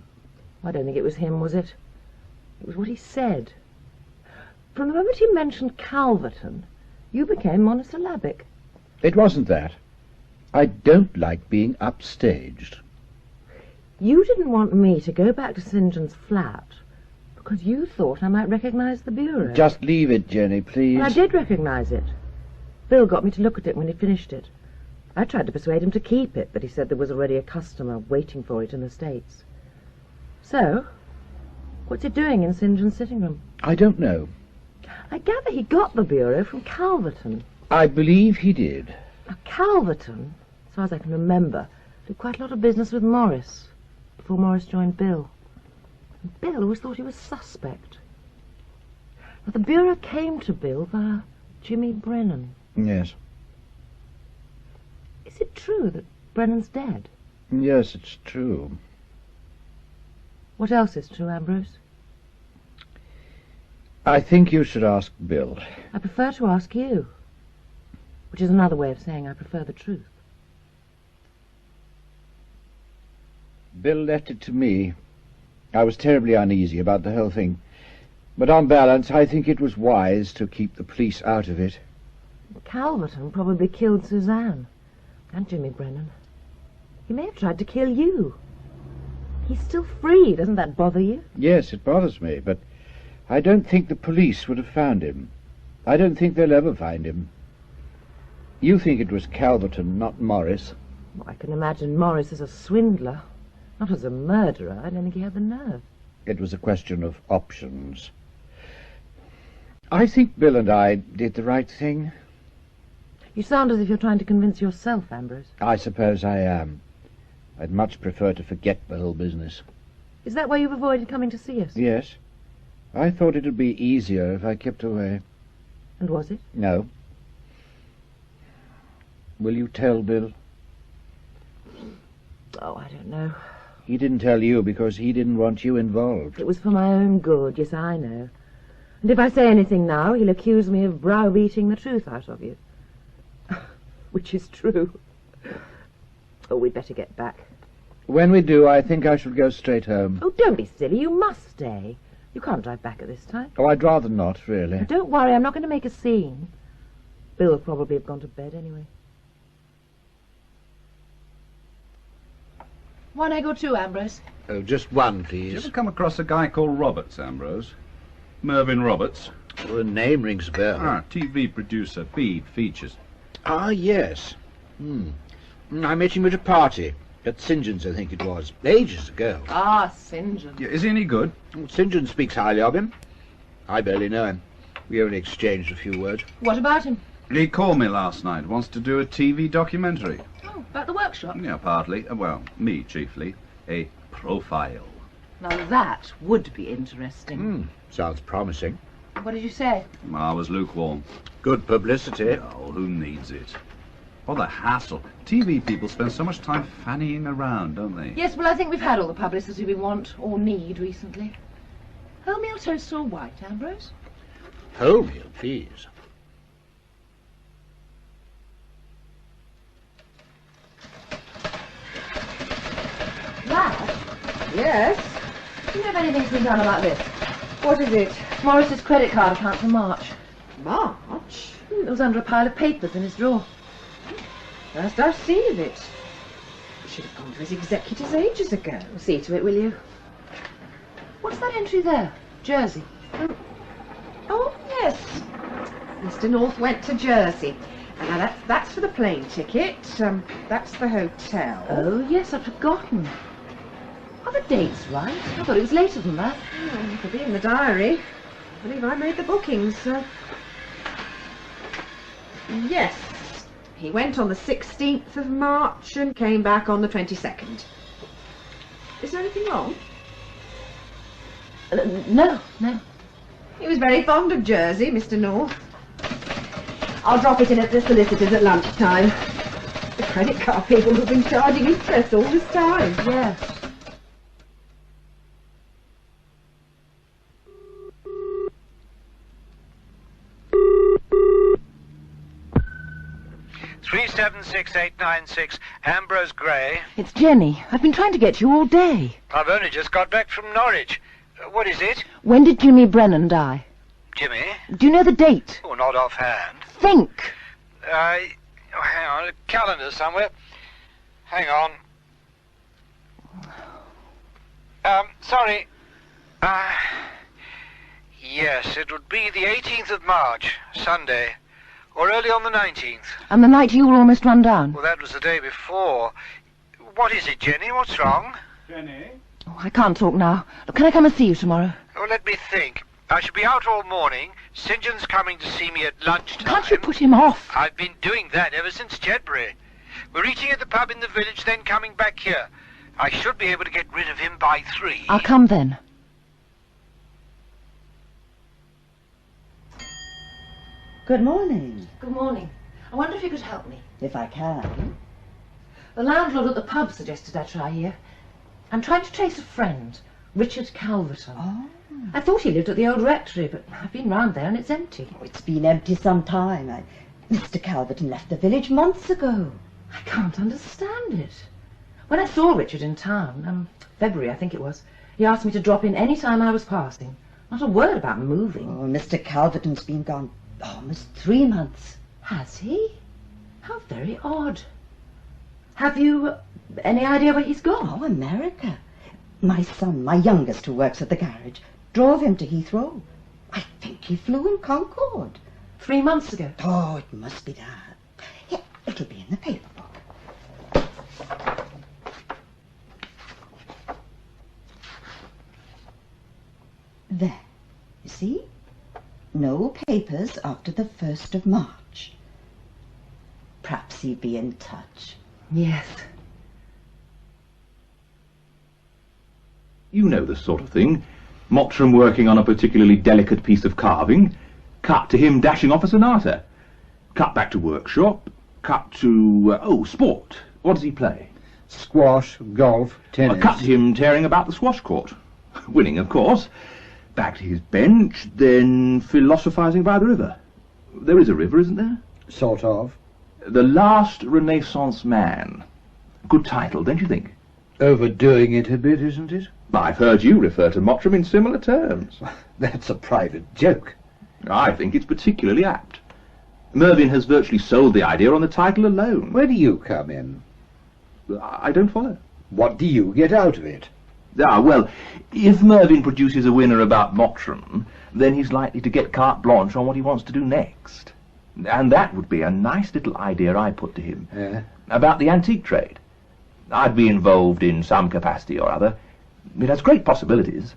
S5: I don't think it was him, was it? It was what he said. From the moment he mentioned Calverton, you became monosyllabic.
S6: It wasn't that. I don't like being upstaged.
S5: You didn't want me to go back to St. John's flat because you thought I might recognise the bureau.
S6: Just leave it, Jenny, please.
S5: Well, I did recognise it. Bill got me to look at it when he finished it. I tried to persuade him to keep it, but he said there was already a customer waiting for it in the States. So, what's it doing in St. John's sitting room?
S6: I don't know.
S5: I gather he got the bureau from Calverton.
S6: I believe he did.
S5: Now, Calverton, as far as I can remember, did quite a lot of business with Morris before Morris joined Bill. And Bill always thought he was suspect. Now, the bureau came to Bill via Jimmy Brennan.
S6: Yes.
S5: Is it true that Brennan's dead?
S6: Yes, it's true.
S5: What else is true, Ambrose?
S6: I think you should ask Bill.
S5: I prefer to ask you, which is another way of saying I prefer the truth.
S6: Bill left it to me. I was terribly uneasy about the whole thing. But on balance, I think it was wise to keep the police out of it.
S5: Calverton probably killed Suzanne and Jimmy Brennan. He may have tried to kill you. He's still free. Doesn't that bother you?
S6: Yes, it bothers me, but I don't think the police would have found him. I don't think they'll ever find him. You think it was Calverton, not Morris.
S5: Well, I can imagine Morris as a swindler. Not as a murderer. I don't think he had the nerve.
S6: It was a question of options. I think Bill and I did the right thing.
S5: You sound as if you're trying to convince yourself, Ambrose.
S6: I suppose I am. I'd much prefer to forget the whole business.
S5: Is that why you've avoided coming to see us?
S6: Yes. I thought it would be easier if I kept away.
S5: And was it?
S6: No. Will you tell Bill?
S5: Oh, I don't know.
S6: He didn't tell you because he didn't want you involved.
S5: It was for my own good, yes, I know. And if I say anything now, he'll accuse me of browbeating the truth out of you. Which is true. Oh, we'd better get back.
S6: When we do, I think I shall go straight home.
S5: Oh, don't be silly. You must stay. You can't drive back at this time.
S6: Oh, I'd rather not, really.
S5: Don't worry, I'm not going to make a scene. Bill will probably have gone to bed anyway. 1 egg or 2, Ambrose?
S6: Oh, just one,
S1: Did you
S6: please.
S1: ever come across a guy called Roberts, Ambrose? Mervyn Roberts?
S6: Well, the name rings a bell.
S1: TV producer, Bede Features.
S6: Ah, yes. I met him at a party. At St. John's, I think it was. Ages ago.
S5: Ah, St. John.
S1: Yeah, is he any good?
S6: St. John speaks highly of him. I barely know him. We only exchanged a few words.
S5: What about him?
S1: He called me last night, wants to do a TV documentary.
S5: Oh, about the workshop?
S1: Yeah, partly. Well, me chiefly. A profile.
S5: Now that would be interesting.
S6: Sounds promising.
S5: What did you say?
S1: I was lukewarm.
S6: Good publicity.
S1: Oh, who needs it? What a hassle. TV people spend so much time fannying around, don't they?
S5: Yes, well, I think we've had all the publicity we want or need recently. Wholemeal toast or white, Ambrose?
S6: Wholemeal, please.
S5: Lad? Yes? Do you know if anything's been done about this? What is it? Maurice's credit card account for March. March? It was under a pile of papers in his drawer. First I've seen of it. He should have gone to his executors ages ago. See to it, will you? What's that entry there? Jersey.
S22: Oh, yes. Mr. North went to Jersey. Now, that's for the plane ticket. That's the hotel.
S5: Oh, yes, I'd forgotten. Are the dates right? I thought it was later than that.
S22: Oh, it'll be in the diary. I believe I made the bookings, so... Yes. He went on the 16th of March and came back on the 22nd. Is there anything wrong?
S5: No.
S22: He was very fond of Jersey, Mr. North. I'll drop it in at the solicitor's at lunchtime. The credit card people have been charging interest all this time.
S5: Yes.
S4: $376,896, Ambrose Gray.
S5: It's Jenny. I've been trying to get you all day.
S4: I've only just got back from Norwich. What is it?
S5: When did Jimmy Brennan die?
S4: Jimmy?
S5: Do you know the date?
S4: Oh, not offhand.
S5: Think.
S4: Hang on, a calendar somewhere. Hang on. Sorry. Yes, it would be the 18th of March, Sunday, or early on the 19th.
S5: And the night you were almost run down?
S4: Well, that was the day before. What is it, Jenny? What's wrong?
S1: Jenny?
S5: Oh, I can't talk now. Look, can I come and see you tomorrow?
S4: Oh, let me think. I shall be out all morning. St. John's coming to see me at lunchtime.
S5: Can't you put him off?
S4: I've been doing that ever since Jedbury. We're eating at the pub in the village, then coming back here. I should be able to get rid of him by 3.
S5: I'll come then.
S7: Good morning.
S5: Good morning. I wonder if you could help me.
S7: If I can.
S5: The landlord at the pub suggested I try here. I'm trying to trace a friend, Richard Calverton.
S7: Oh.
S5: I thought he lived at the old rectory, but I've been round there and it's empty.
S7: Oh, it's been empty some time. Mr. Calverton left the village months ago.
S5: I can't understand it. When I saw Richard in town, February I think it was, he asked me to drop in any time I was passing. Not a word about moving.
S7: Oh, Mr. Calverton's been gone almost 3 months.
S5: Has he? How very odd. Have you any idea where he's gone?
S7: Oh, America. My son, my youngest, who works at the garage, drove him to Heathrow. I think he flew in Concorde.
S5: 3 months ago?
S7: Oh, it must be that. Yeah, it'll be in the paper book. There. You see? No papers after the 1st of March. Perhaps he'd be in touch.
S5: Yes.
S8: You know the sort of thing. Mottram working on a particularly delicate piece of carving. Cut to him dashing off a sonata. Cut back to workshop. Cut to, sport. What does he play?
S6: Squash, golf, tennis.
S8: Cut to him tearing about the squash court. Winning, of course. Back to his bench, then philosophising by the river. There is a river, isn't there?
S6: Sort of.
S8: The Last Renaissance Man. Good title, don't you think?
S6: Overdoing it a bit, isn't it?
S8: I've heard you refer to Mottram in similar terms.
S6: That's a private joke.
S8: I think it's particularly apt. Mervyn has virtually sold the idea on the title alone.
S6: Where do you come in?
S8: I don't follow.
S11: What do you get out of it?
S8: Ah, well, if Mervyn produces a winner about Mottram, then he's likely to get carte blanche on what he wants to do next. And that would be a nice little idea I put to him.
S11: Yeah?
S8: About the antique trade. I'd be involved in some capacity or other. It has great possibilities.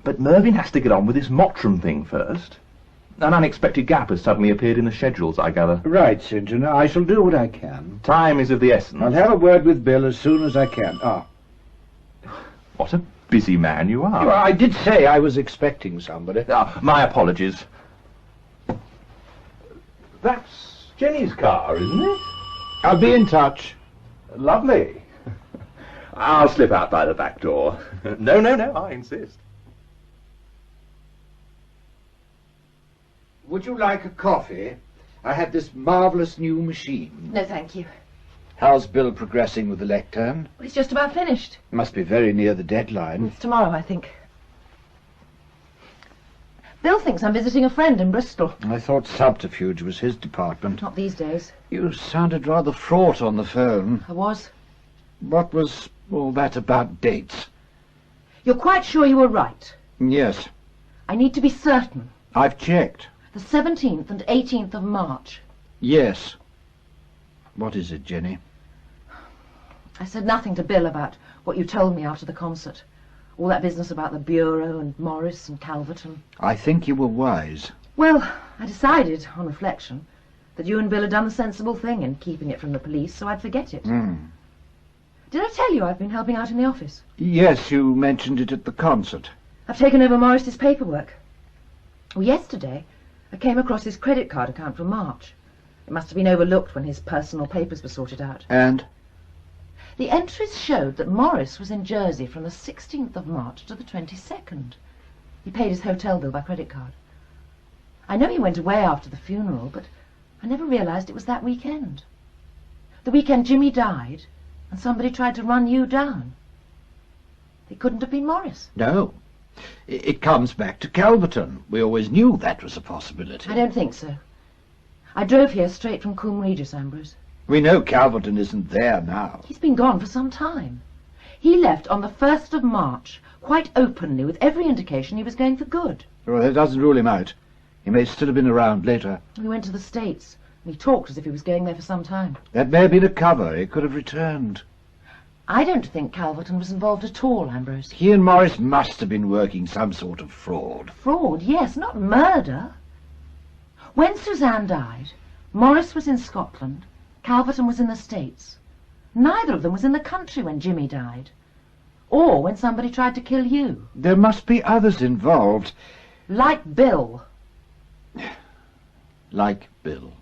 S8: But Mervyn has to get on with this Mottram thing first. An unexpected gap has suddenly appeared in the schedules, I gather.
S11: Right, St. John. I shall do what I can.
S8: Time is of the essence.
S11: I'll have a word with Bill as soon as I can. Ah.
S8: What a busy man you are.
S11: Well, I did say I was expecting somebody.
S8: Ah, my apologies. That's Jenny's car, isn't it?
S11: I'll be in touch.
S8: Lovely. I'll slip out by the back door. No, I insist.
S11: Would you like a coffee? I have this marvellous new machine.
S5: No, thank you.
S11: How's Bill progressing with the lectern?
S5: Well, it's just about finished.
S11: Must be very near the deadline.
S5: It's tomorrow, I think. Bill thinks I'm visiting a friend in Bristol.
S11: I thought subterfuge was his department.
S5: Not these days.
S11: You sounded rather fraught on the phone.
S5: I was.
S11: What was all that about dates?
S5: You're quite sure you were right?
S11: Yes.
S5: I need to be certain.
S11: I've checked.
S5: The 17th and 18th of March.
S11: Yes. What is it, Jenny?
S5: I said nothing to Bill about what you told me after the concert. All that business about the Bureau and Morris and Calverton.
S11: I think you were wise.
S5: Well, I decided, on reflection, that you and Bill had done the sensible thing in keeping it from the police, so I'd forget it. Did I tell you I've been helping out in the office?
S11: Yes, you mentioned it at the concert.
S5: I've taken over Morris's paperwork. Well, yesterday, I came across his credit card account for March. It must have been overlooked when his personal papers were sorted out.
S11: And?
S5: The entries showed that Morris was in Jersey from the 16th of March to the 22nd. He paid his hotel bill by credit card. I know he went away after the funeral, but I never realized it was that weekend. The weekend Jimmy died, and somebody tried to run you down. It couldn't have been Morris.
S11: No. It comes back to Calverton. We always knew that was a possibility.
S5: I don't think so. I drove here straight from Coombe Regis, Ambrose.
S11: We know Calverton isn't there now.
S5: He's been gone for some time. He left on the 1st of March, quite openly, with every indication he was going for good.
S11: Well, that doesn't rule him out. He may still have been around later.
S5: He went to the States, and he talked as if he was going there for some time.
S11: That may have been a cover. He could have returned.
S5: I don't think Calverton was involved at all, Ambrose.
S11: He and Morris must have been working some sort of fraud.
S5: Fraud, yes, not murder. When Suzanne died, Morris was in Scotland, Calverton was in the States. Neither of them was in the country when Jimmy died. Or when somebody tried to kill you.
S11: There must be others involved.
S5: Like Bill.
S11: Like Bill.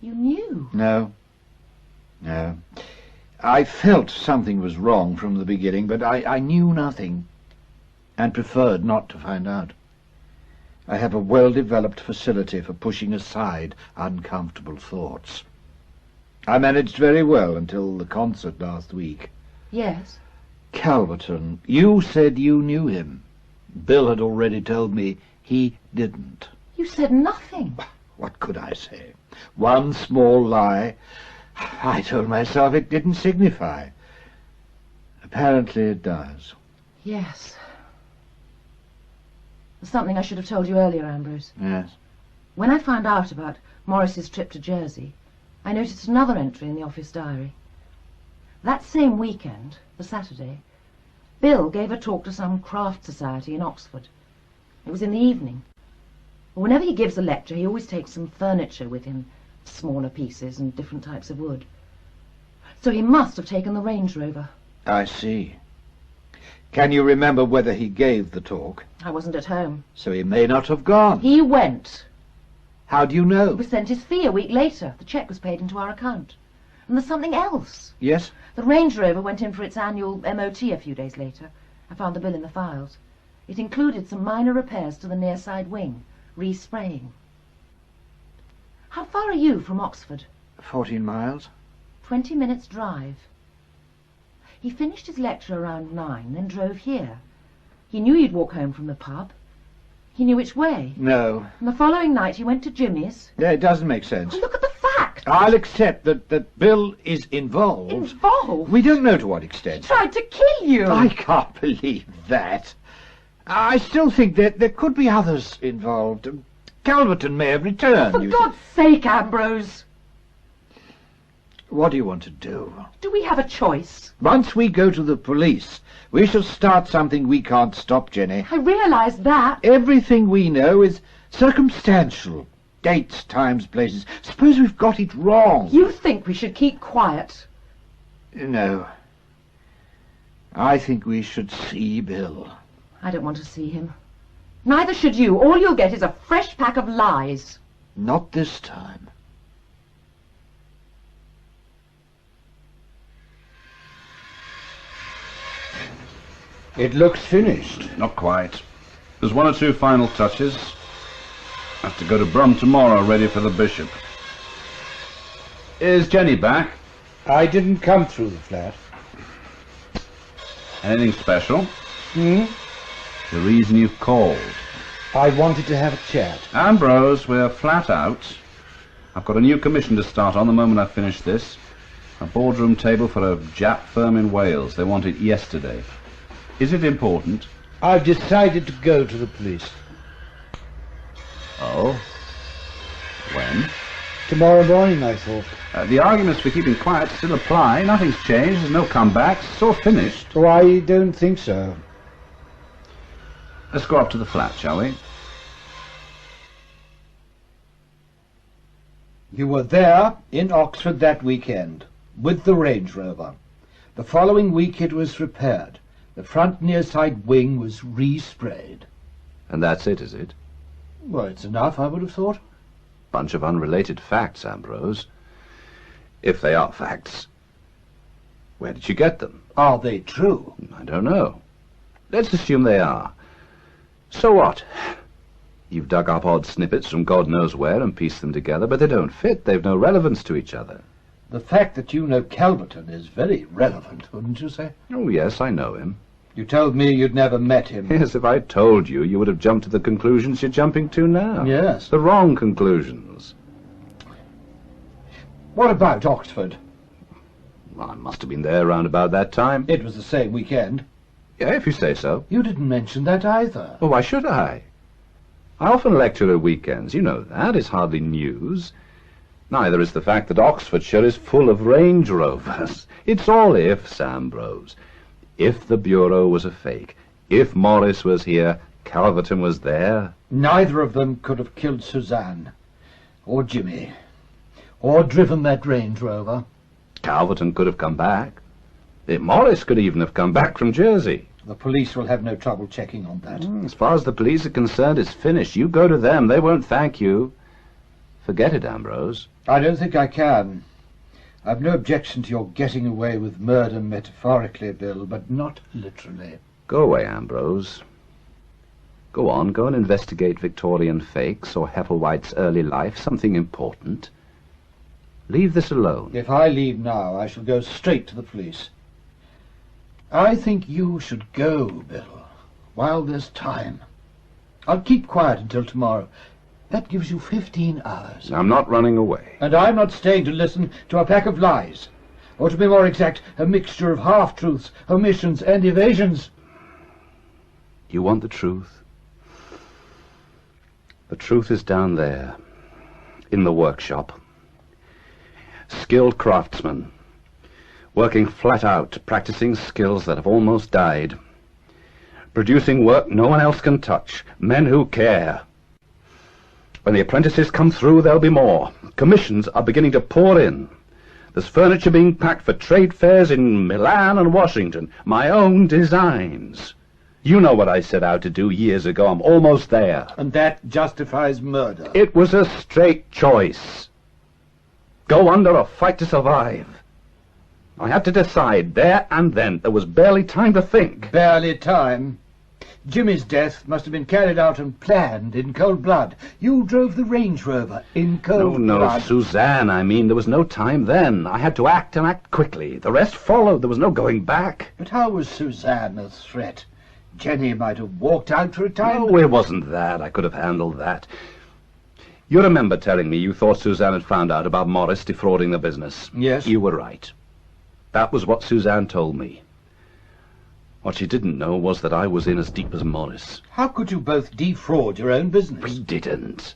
S5: You knew?
S11: No. I felt something was wrong from the beginning, but I knew nothing, and preferred not to find out. I have a well-developed facility for pushing aside uncomfortable thoughts. I managed very well until the concert last week.
S5: Yes?
S11: Calverton, you said you knew him. Bill had already told me he didn't.
S5: You said nothing.
S11: What could I say? One small lie. I told myself it didn't signify. Apparently it does.
S5: Yes. There's something I should have told you earlier, Ambrose.
S11: Yes.
S5: When I found out about Morris's trip to Jersey, I noticed another entry in the office diary. That same weekend, the Saturday, Bill gave a talk to some craft society in Oxford. It was in the evening. Whenever he gives a lecture, he always takes some furniture with him, smaller pieces and different types of wood. So he must have taken the Range Rover.
S11: I see. Can you remember whether he gave the talk?
S5: I wasn't at home.
S11: So he may not have gone.
S5: He went.
S11: How do you know?
S5: He was sent his fee a week later. The cheque was paid into our account. And there's something else.
S11: Yes?
S5: The Range Rover went in for its annual MOT a few days later. I found the bill in the files. It included some minor repairs to the near side wing, respraying. How far are you from Oxford?
S11: 14 miles.
S5: 20 minutes drive. He finished his lecture around 9, then drove here. He knew you'd walk home from the pub. He knew which way.
S11: No.
S5: And the following night he went to Jimmy's.
S11: Yeah, it doesn't make sense.
S5: Oh, look at the facts!
S6: I'll accept that Bill is involved.
S2: Involved?
S6: We don't know to what extent.
S2: Tried to kill you.
S6: I can't believe that. I still think that there could be others involved. Calverton may have returned.
S2: For God's sake, Ambrose.
S6: What do you want to do?
S2: Do we have a choice?
S6: Once we go to the police, we shall start something we can't stop, Jenny.
S2: I realise that.
S6: Everything we know is circumstantial. Dates, times, places. Suppose we've got it wrong.
S2: You think we should keep quiet?
S6: No. I think we should see Bill.
S2: I don't want to see him. Neither should you. All you'll get is a fresh pack of lies.
S6: Not this time. It looks finished.
S1: Not quite. There's one or two final touches. Have to go to Brum tomorrow, ready for the bishop. Is Jenny back?
S6: I didn't come through the flat.
S1: Anything special?
S6: Hmm?
S1: The reason you've called?
S6: I wanted to have a chat.
S1: Ambrose, we're flat out. I've got a new commission to start on the moment I finish this. A boardroom table for a Jap firm in Wales. They want it yesterday. Is it important?
S6: I've decided to go to the police.
S1: Oh? When?
S6: Tomorrow morning, I thought.
S1: The arguments for keeping quiet still apply. Nothing's changed. There's no comebacks. It's all finished.
S6: Oh, I don't think so.
S1: Let's go up to the flat, shall we?
S6: You were there in Oxford that weekend, with the Range Rover. The following week it was repaired. The front near side wing was re-sprayed.
S3: And that's it, is it?
S6: Well, it's enough, I would have thought.
S3: Bunch of unrelated facts, Ambrose. If they are facts. Where did you get them?
S6: Are they true?
S3: I don't know. Let's assume they are. So what? You've dug up odd snippets from God knows where and pieced them together, but they don't fit. They've no relevance to each other.
S6: The fact that you know Calverton is very relevant, wouldn't you say?
S3: Oh, yes, I know him.
S6: You told me you'd never met him.
S3: Yes, if I told you, you would have jumped to the conclusions you're jumping to now.
S6: Yes.
S3: The wrong conclusions.
S6: What about Oxford?
S3: Well, I must have been there around about that time.
S6: It was the same weekend.
S3: Yeah, if you say so.
S6: You didn't mention that either.
S3: Well, why should I? I often lecture at weekends. You know that. It's hardly news. Neither is the fact that Oxfordshire is full of Range Rovers. It's all ifs, Ambrose. If the Bureau was a fake, if Maurice was here, Calverton was there.
S6: Neither of them could have killed Suzanne, or Jimmy, or driven that Range Rover.
S3: Calverton could have come back. Maurice could even have come back from Jersey.
S6: The police will have no trouble checking on that.
S3: As far as the police are concerned, it's finished. You go to them, they won't thank you. Forget it, Ambrose.
S6: I don't think I can. I've no objection to your getting away with murder metaphorically, Bill, but not literally.
S3: Go away, Ambrose. Go on, go and investigate Victorian fakes or Hepplewhite's early life, something important. Leave this alone.
S6: If I leave now, I shall go straight to the police. I think you should go, Bill, while there's time. I'll keep quiet until tomorrow. That gives you 15 hours.
S3: I'm not running away.
S6: And I'm not staying to listen to a pack of lies. Or to be more exact, a mixture of half-truths, omissions, and evasions.
S3: You want the truth? The truth is down there, in the workshop. Skilled craftsmen, working flat out, practicing skills that have almost died. Producing work no one else can touch, men who care. When the apprentices come through, there'll be more. Commissions are beginning to pour in. There's furniture being packed for trade fairs in Milan and Washington. My own designs. You know what I set out to do years ago. I'm almost there.
S6: And that justifies murder.
S3: It was a straight choice. Go under or fight to survive. I had to decide there and then. There was barely time to think.
S6: Barely time? Jimmy's death must have been carried out and planned in cold blood. You drove the Range Rover in cold blood.
S3: No, Suzanne, I mean. There was no time then. I had to act and act quickly. The rest followed. There was no going back.
S6: But how was Suzanne a threat? Jenny might have walked out for a time.
S3: No, it wasn't that. I could have handled that. You remember telling me you thought Suzanne had found out about Maurice defrauding the business?
S6: Yes.
S3: You were right. That was what Suzanne told me. What she didn't know was that I was in as deep as Maurice.
S6: How could you both defraud your own business?
S3: We didn't.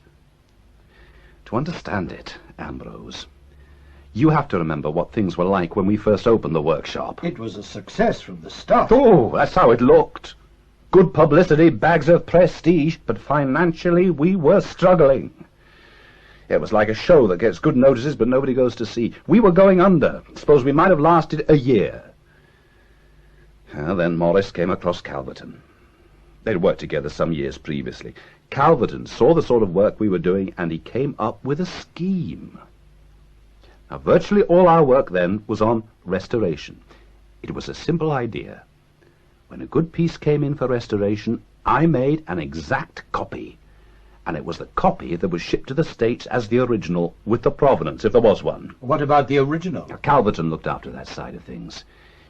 S3: To understand it, Ambrose, you have to remember what things were like when we first opened the workshop.
S6: It was a success from the start.
S3: Oh, that's how it looked. Good publicity, bags of prestige, but financially we were struggling. It was like a show that gets good notices but nobody goes to see. We were going under. Suppose we might have lasted a year. Well, then Maurice came across Calverton. They'd worked together some years previously. Calverton saw the sort of work we were doing and he came up with a scheme. Now, virtually all our work then was on restoration. It was a simple idea. When a good piece came in for restoration, I made an exact copy. And it was the copy that was shipped to the States as the original, with the provenance, if there was one.
S6: What about the original?
S3: Now, Calverton looked after that side of things.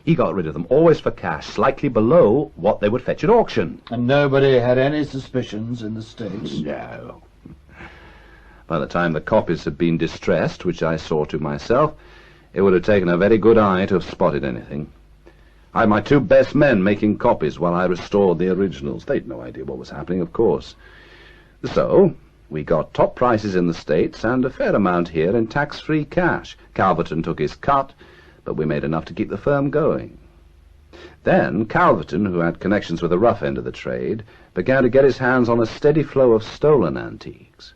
S3: He got rid of them, always for cash, slightly below what they would fetch at auction.
S6: And nobody had any suspicions in the States?
S3: No. By the time the copies had been distressed, which I saw to myself, it would have taken a very good eye to have spotted anything. I had my two best men making copies while I restored the originals. They'd no idea what was happening, of course. So, we got top prices in the States and a fair amount here in tax-free cash. Calverton took his cut, but we made enough to keep the firm going. Then Calverton, who had connections with the rough end of the trade, began to get his hands on a steady flow of stolen antiques.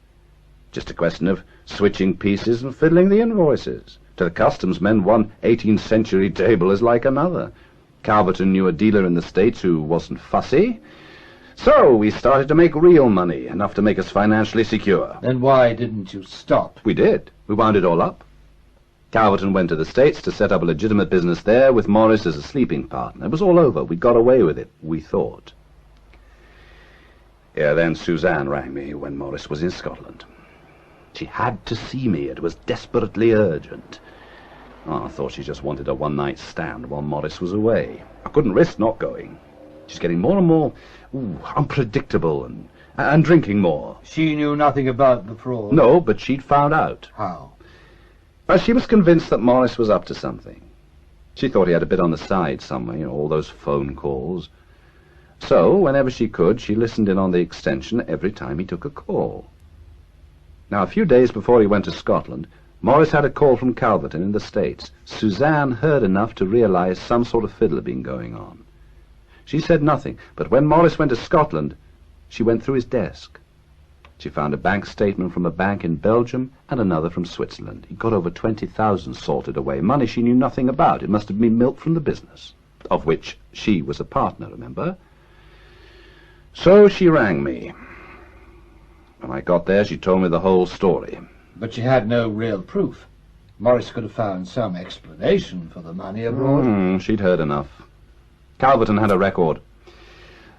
S3: Just a question of switching pieces and fiddling the invoices. To the customs men, one 18th century table is like another. Calverton knew a dealer in the States who wasn't fussy. So we started to make real money, enough to make us financially secure.
S6: Then why didn't you stop?
S3: We did. We wound it all up. Calverton went to the States to set up a legitimate business there with Maurice as a sleeping partner. It was all over. We got away with it, we thought. Yeah, then Suzanne rang me when Maurice was in Scotland. She had to see me. It was desperately urgent. Oh, I thought she just wanted a one-night stand while Maurice was away. I couldn't risk not going. She's getting more and more unpredictable and drinking more.
S6: She knew nothing about the fraud?
S3: No, but she'd found out.
S6: How?
S3: Well, she was convinced that Maurice was up to something. She thought he had a bit on the side somewhere, all those phone calls. So, whenever she could, she listened in on the extension every time he took a call. Now, a few days before he went to Scotland, Maurice had a call from Calverton in the States. Suzanne heard enough to realize some sort of fiddle had been going on. She said nothing, but when Maurice went to Scotland, she went through his desk. She found a bank statement from a bank in Belgium and another from Switzerland. He got over 20,000 salted away, money she knew nothing about. It must have been milk from the business, of which she was a partner, remember? So she rang me. When I got there, she told me the whole story.
S6: But she had no real proof. Maurice could have found some explanation for the money abroad.
S3: She'd heard enough. Calverton had a record.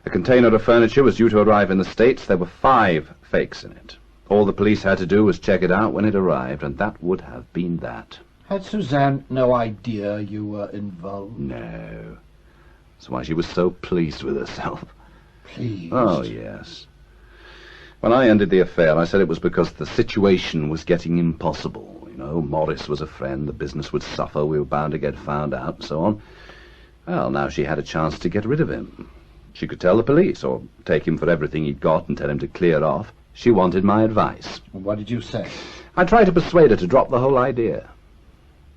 S3: A container of furniture was due to arrive in the States. There were 5 fakes in it. All the police had to do was check it out when it arrived, and that would have been that.
S6: Had Suzanne no idea you were involved?
S3: No. That's why she was so pleased with herself.
S6: Pleased?
S3: Oh, yes. When I ended the affair, I said it was because the situation was getting impossible. You know, Maurice was a friend, the business would suffer, we were bound to get found out, and so on. Well, now she had a chance to get rid of him. She could tell the police, or take him for everything he'd got and tell him to clear off. She wanted my advice.
S6: What did you say?
S3: I tried to persuade her to drop the whole idea.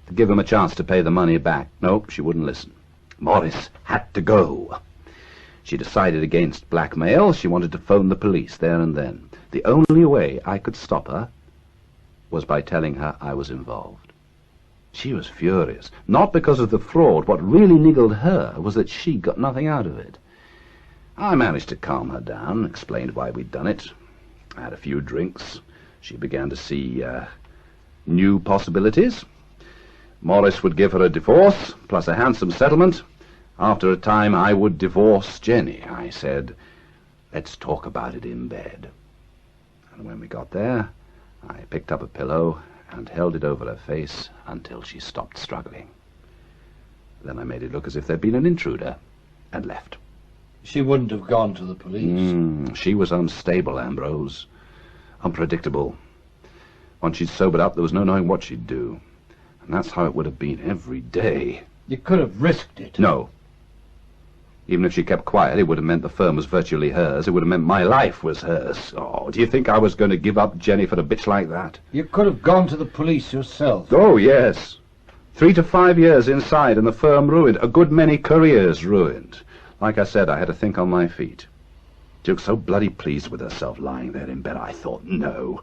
S3: To give him a chance to pay the money back. Nope, she wouldn't listen. Maurice had to go. She decided against blackmail. She wanted to phone the police there and then. The only way I could stop her was by telling her I was involved. She was furious. Not because of the fraud. What really niggled her was that she got nothing out of it. I managed to calm her down, explained why we'd done it. I had a few drinks. She began to see new possibilities. Maurice would give her a divorce, plus a handsome settlement. After a time, I would divorce Jenny. I said, let's talk about it in bed. And when we got there, I picked up a pillow and held it over her face until she stopped struggling. Then I made it look as if there'd been an intruder, and left.
S6: She wouldn't have gone to the police.
S3: She was unstable, Ambrose. Unpredictable. Once she'd sobered up, there was no knowing what she'd do. And that's how it would have been every day.
S6: You could have risked it.
S3: No. Even if she kept quiet, it would have meant the firm was virtually hers. It would have meant my life was hers. Oh, do you think I was going to give up Jenny for a bitch like that?
S6: You could have gone to the police yourself.
S3: Oh, yes. 3 to 5 years inside and the firm ruined. A good many careers ruined. Like I said, I had to think on my feet. She looked so bloody pleased with herself lying there in bed, I thought, no.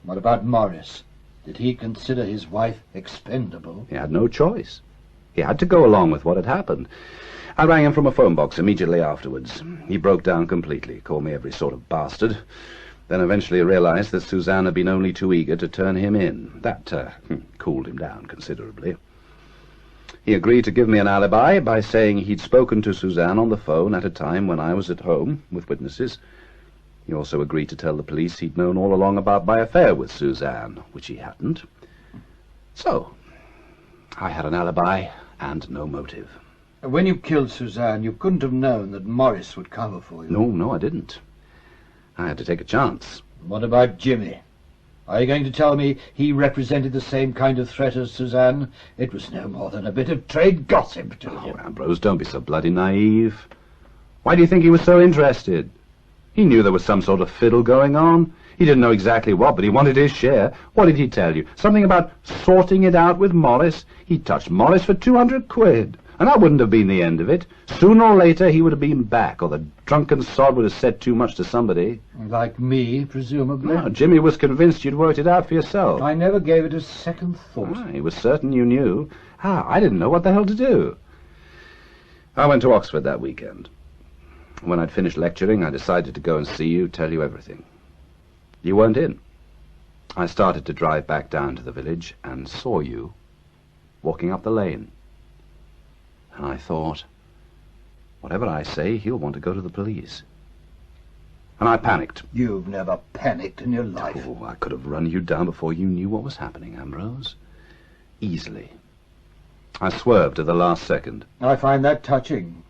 S6: What about Maurice? Did he consider his wife expendable?
S3: He had no choice. He had to go along with what had happened. I rang him from a phone box immediately afterwards. He broke down completely, called me every sort of bastard, then eventually realized that Suzanne had been only too eager to turn him in. That cooled him down considerably. He agreed to give me an alibi by saying he'd spoken to Suzanne on the phone at a time when I was at home with witnesses. He also agreed to tell the police he'd known all along about my affair with Suzanne, which he hadn't. So, I had an alibi and no motive.
S6: When you killed Suzanne, you couldn't have known that Maurice would cover for you.
S3: No, I didn't. I had to take a chance.
S6: What about Jimmy? Are you going to tell me he represented the same kind of threat as Suzanne? It was no more than a bit of trade gossip to him.
S3: Oh, Ambrose, don't be so bloody naive. Why do you think he was so interested? He knew there was some sort of fiddle going on. He didn't know exactly what, but he wanted his share. What did he tell you? Something about sorting it out with Maurice? He touched Maurice for 200 quid. And that wouldn't have been the end of it. Sooner or later he would have been back, or the drunken sod would have said too much to somebody.
S6: Like me, presumably.
S3: No, Jimmy was convinced you'd worked it out for yourself.
S6: I never gave it a second thought.
S3: He was certain you knew. I didn't know what the hell to do. I went to Oxford that weekend. When I'd finished lecturing, I decided to go and see you, tell you everything. You weren't in. I started to drive back down to the village and saw you walking up the lane. And I thought, whatever I say, he'll want to go to the police. And I panicked.
S6: You've never panicked in your life.
S3: Oh, I could have run you down before you knew what was happening, Ambrose. Easily. I swerved at the last second.
S6: I find that touching.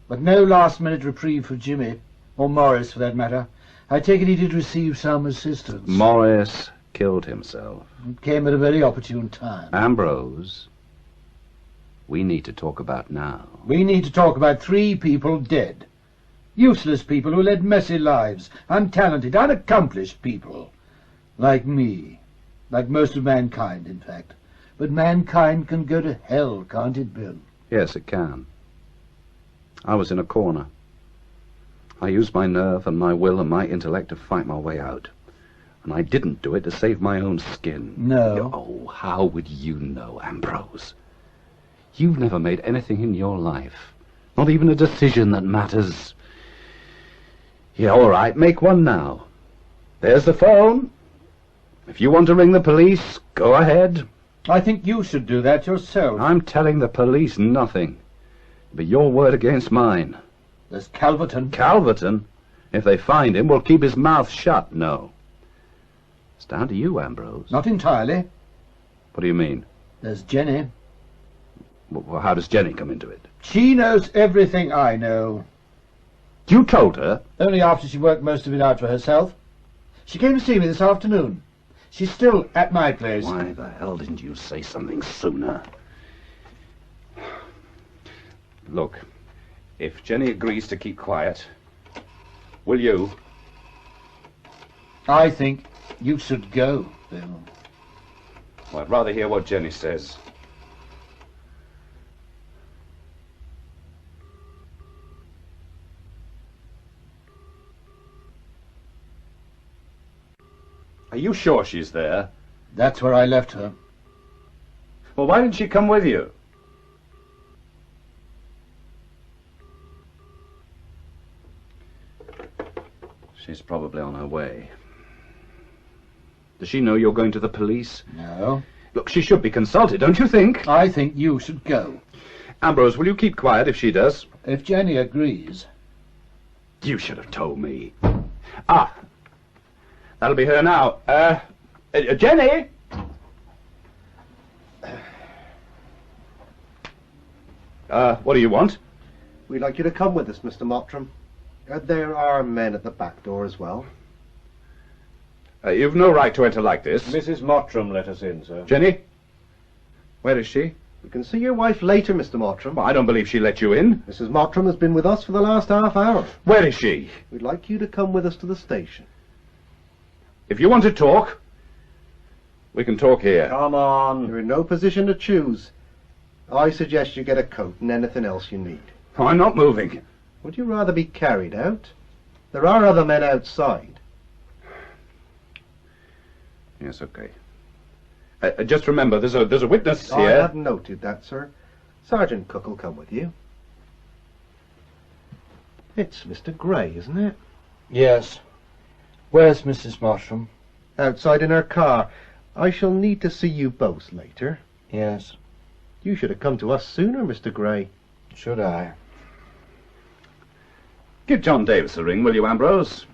S6: But no last-minute reprieve for Jimmy, or Maurice for that matter. I take it he did receive some assistance.
S3: Maurice killed himself.
S6: It came at a very opportune time.
S3: Ambrose, we need to talk about now.
S6: We need to talk about 3 people dead. Useless people who led messy lives. Untalented, unaccomplished people. Like me. Like most of mankind, in fact. But mankind can go to hell, can't it, Bill?
S3: Yes, it can. I was in a corner. I used my nerve and my will and my intellect to fight my way out. And I didn't do it to save my own skin.
S6: No.
S3: Oh, how would you know, Ambrose? You've never made anything in your life. Not even a decision that matters. Yeah, all right, make one now. There's the phone. If you want to ring the police, go ahead.
S6: I think you should do that yourself.
S3: I'm telling the police nothing. It'll be your word against mine.
S6: There's Calverton.
S3: Calverton? If they find him, we'll keep his mouth shut. No. It's down to you, Ambrose.
S6: Not entirely.
S3: What do you mean?
S6: There's Jenny.
S3: Well, how does Jenny come into it?
S6: She knows everything I know.
S3: You told her?
S6: Only after she worked most of it out for herself. She came to see me this afternoon. She's still at my place.
S3: Why the hell didn't you say something sooner? Look, if Jenny agrees to keep quiet, will you?
S6: I think you should go, Bill.
S3: Well, I'd rather hear what Jenny says. Are you sure she's there?
S6: That's where I left her.
S3: Well, why didn't she come with you? She's probably on her way. Does she know you're going to the police?
S6: No.
S3: Look, she should be consulted, don't you think?
S6: I think you should go.
S3: Ambrose, will you keep quiet if she does?
S6: If Jenny agrees.
S3: You should have told me. Ah, that'll be her now. Jenny! What do you want?
S12: We'd like you to come with us, Mr. Mottram. There are men at the back door as well.
S1: You've no right to enter like this.
S12: Mrs. Mottram let us in, sir.
S1: Jenny? Where is she?
S12: We can see your wife later, Mr. Mottram.
S1: Well, I don't believe she let you in.
S12: Mrs. Mottram has been with us for the last half hour.
S1: Where is she?
S12: We'd like you to come with us to the station.
S1: If you want to talk, we can talk here.
S12: Come on. You're in no position to choose. I suggest you get a coat and anything else you need.
S1: Oh, I'm not moving.
S12: Would you rather be carried out? There are other men outside.
S1: Yes, okay. Just remember, there's a witness
S12: I
S1: here.
S12: have noted that, sir. Sergeant Cook will come with you. It's Mr. Gray, isn't it?
S6: Yes. Where's Mrs. Mottram?
S12: Outside in her car. I shall need to see you both later.
S6: Yes.
S12: You should have come to us sooner, Mr. Gray.
S6: Should I?
S1: Give John Davis a ring, will you, Ambrose?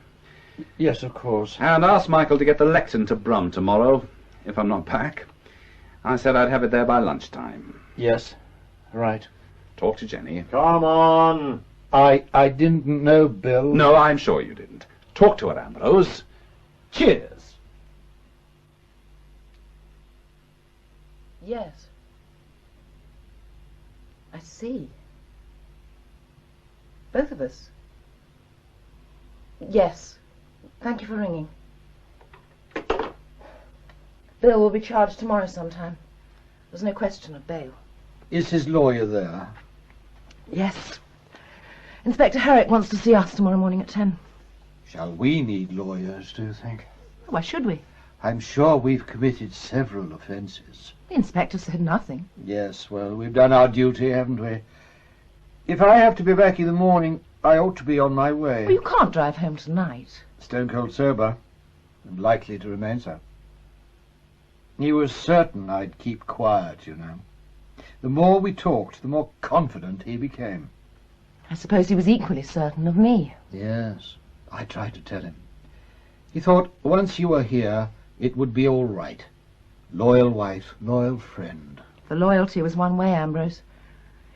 S6: Yes, of course.
S1: And ask Michael to get the lectern to Brum tomorrow, if I'm not back. I said I'd have it there by lunchtime.
S6: Yes. Right.
S1: Talk to Jenny.
S12: Come on.
S6: I didn't know, Bill.
S1: No, I'm sure you didn't. Talk to her, Ambrose. Cheers.
S2: Yes. I see. Both of us. Yes. Thank you for ringing. Bill will be charged tomorrow sometime. There's no question of bail.
S6: Is his lawyer there?
S2: Yes. Inspector Herrick wants to see us tomorrow morning at 10.
S6: Shall we need lawyers, do you think?
S2: Why should we?
S6: I'm sure we've committed several offences.
S2: The inspector said nothing.
S6: Yes, well, we've done our duty, haven't we? If I have to be back in the morning, I ought to be on my way.
S2: Well, you can't drive home tonight.
S6: Stone cold sober, and likely to remain so. He was certain I'd keep quiet, you know. The more we talked, the more confident he became.
S2: I suppose he was equally certain of me.
S6: Yes, I tried to tell him. He thought once you were here, it would be all right. Loyal wife, loyal friend.
S2: The loyalty was one way, Ambrose.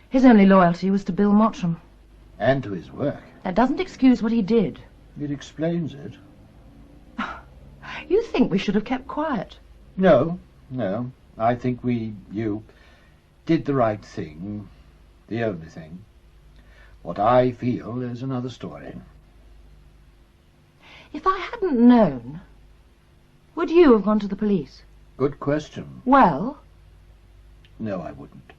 S2: His only loyalty was to Bill Mottram.
S6: And to his work.
S2: That doesn't excuse what he did.
S6: It explains it.
S2: You think we should have kept quiet?
S6: No. I think you, did the right thing. The only thing. What I feel is another story.
S2: If I hadn't known, would you have gone to the police?
S6: Good question.
S2: Well?
S6: No, I wouldn't.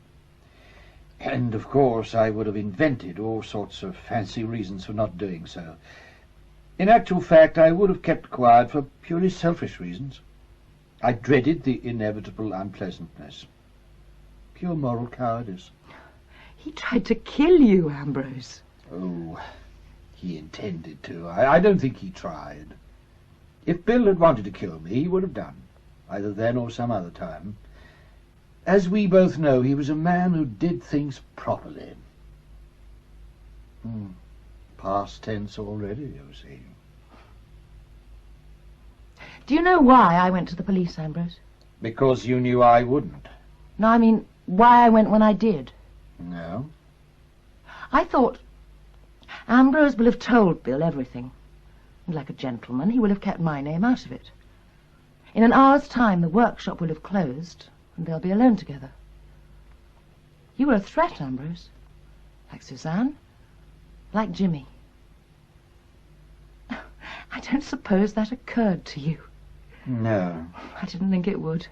S6: And, of course, I would have invented all sorts of fancy reasons for not doing so. In actual fact, I would have kept quiet for purely selfish reasons. I dreaded the inevitable unpleasantness. Pure moral cowardice.
S2: He tried to kill you, Ambrose.
S6: Oh, he intended to. I don't think he tried. If Bill had wanted to kill me, he would have done, either then or some other time. As we both know, he was a man who did things properly. Past tense already, you see.
S2: Do you know why I went to the police, Ambrose?
S6: Because you knew I wouldn't.
S2: No, I mean, why I went when I did.
S6: No?
S2: I thought Ambrose will have told Bill everything. And like a gentleman, he will have kept my name out of it. In an hour's time, the workshop will have closed, and they'll be alone together. You were a threat, Ambrose. Like Suzanne. Like Jimmy. I don't suppose that occurred to you.
S6: No.
S2: I didn't think it would.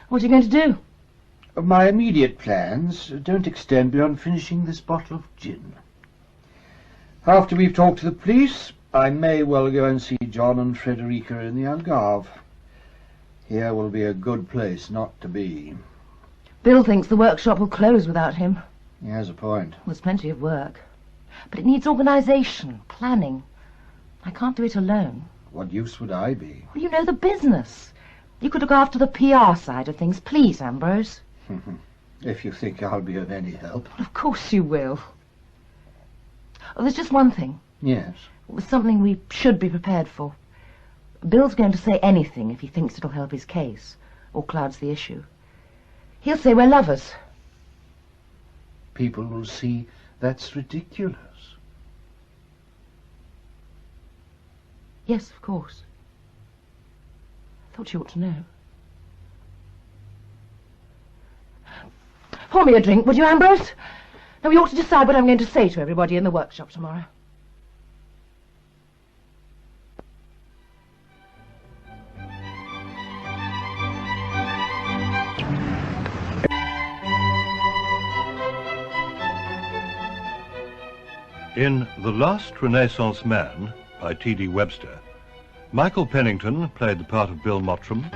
S2: What are you going to do?
S6: My immediate plans don't extend beyond finishing this bottle of gin. After we've talked to the police, I may well go and see John and Frederica in the Algarve. Here will be a good place not to be.
S2: Bill thinks the workshop will close without him.
S6: He has a point.
S2: There's plenty of work. But it needs organisation, planning. I can't do it alone.
S6: What use would I be?
S2: Well, you know the business. You could look after the PR side of things. Please, Ambrose.
S6: If you think I'll be of any help.
S2: Of course you will. Oh, there's just one thing.
S6: Yes.
S2: It was something we should be prepared for. Bill's going to say anything if he thinks it'll help his case, or clouds the issue. He'll say we're lovers.
S6: People will see that's ridiculous.
S2: Yes, of course. I thought you ought to know. Pour me a drink, would you, Ambrose? Now, we ought to decide what I'm going to say to everybody in the workshop tomorrow.
S9: In The Last Renaissance Man by T.D. Webster, Michael Pennington played the part of Bill Mottram,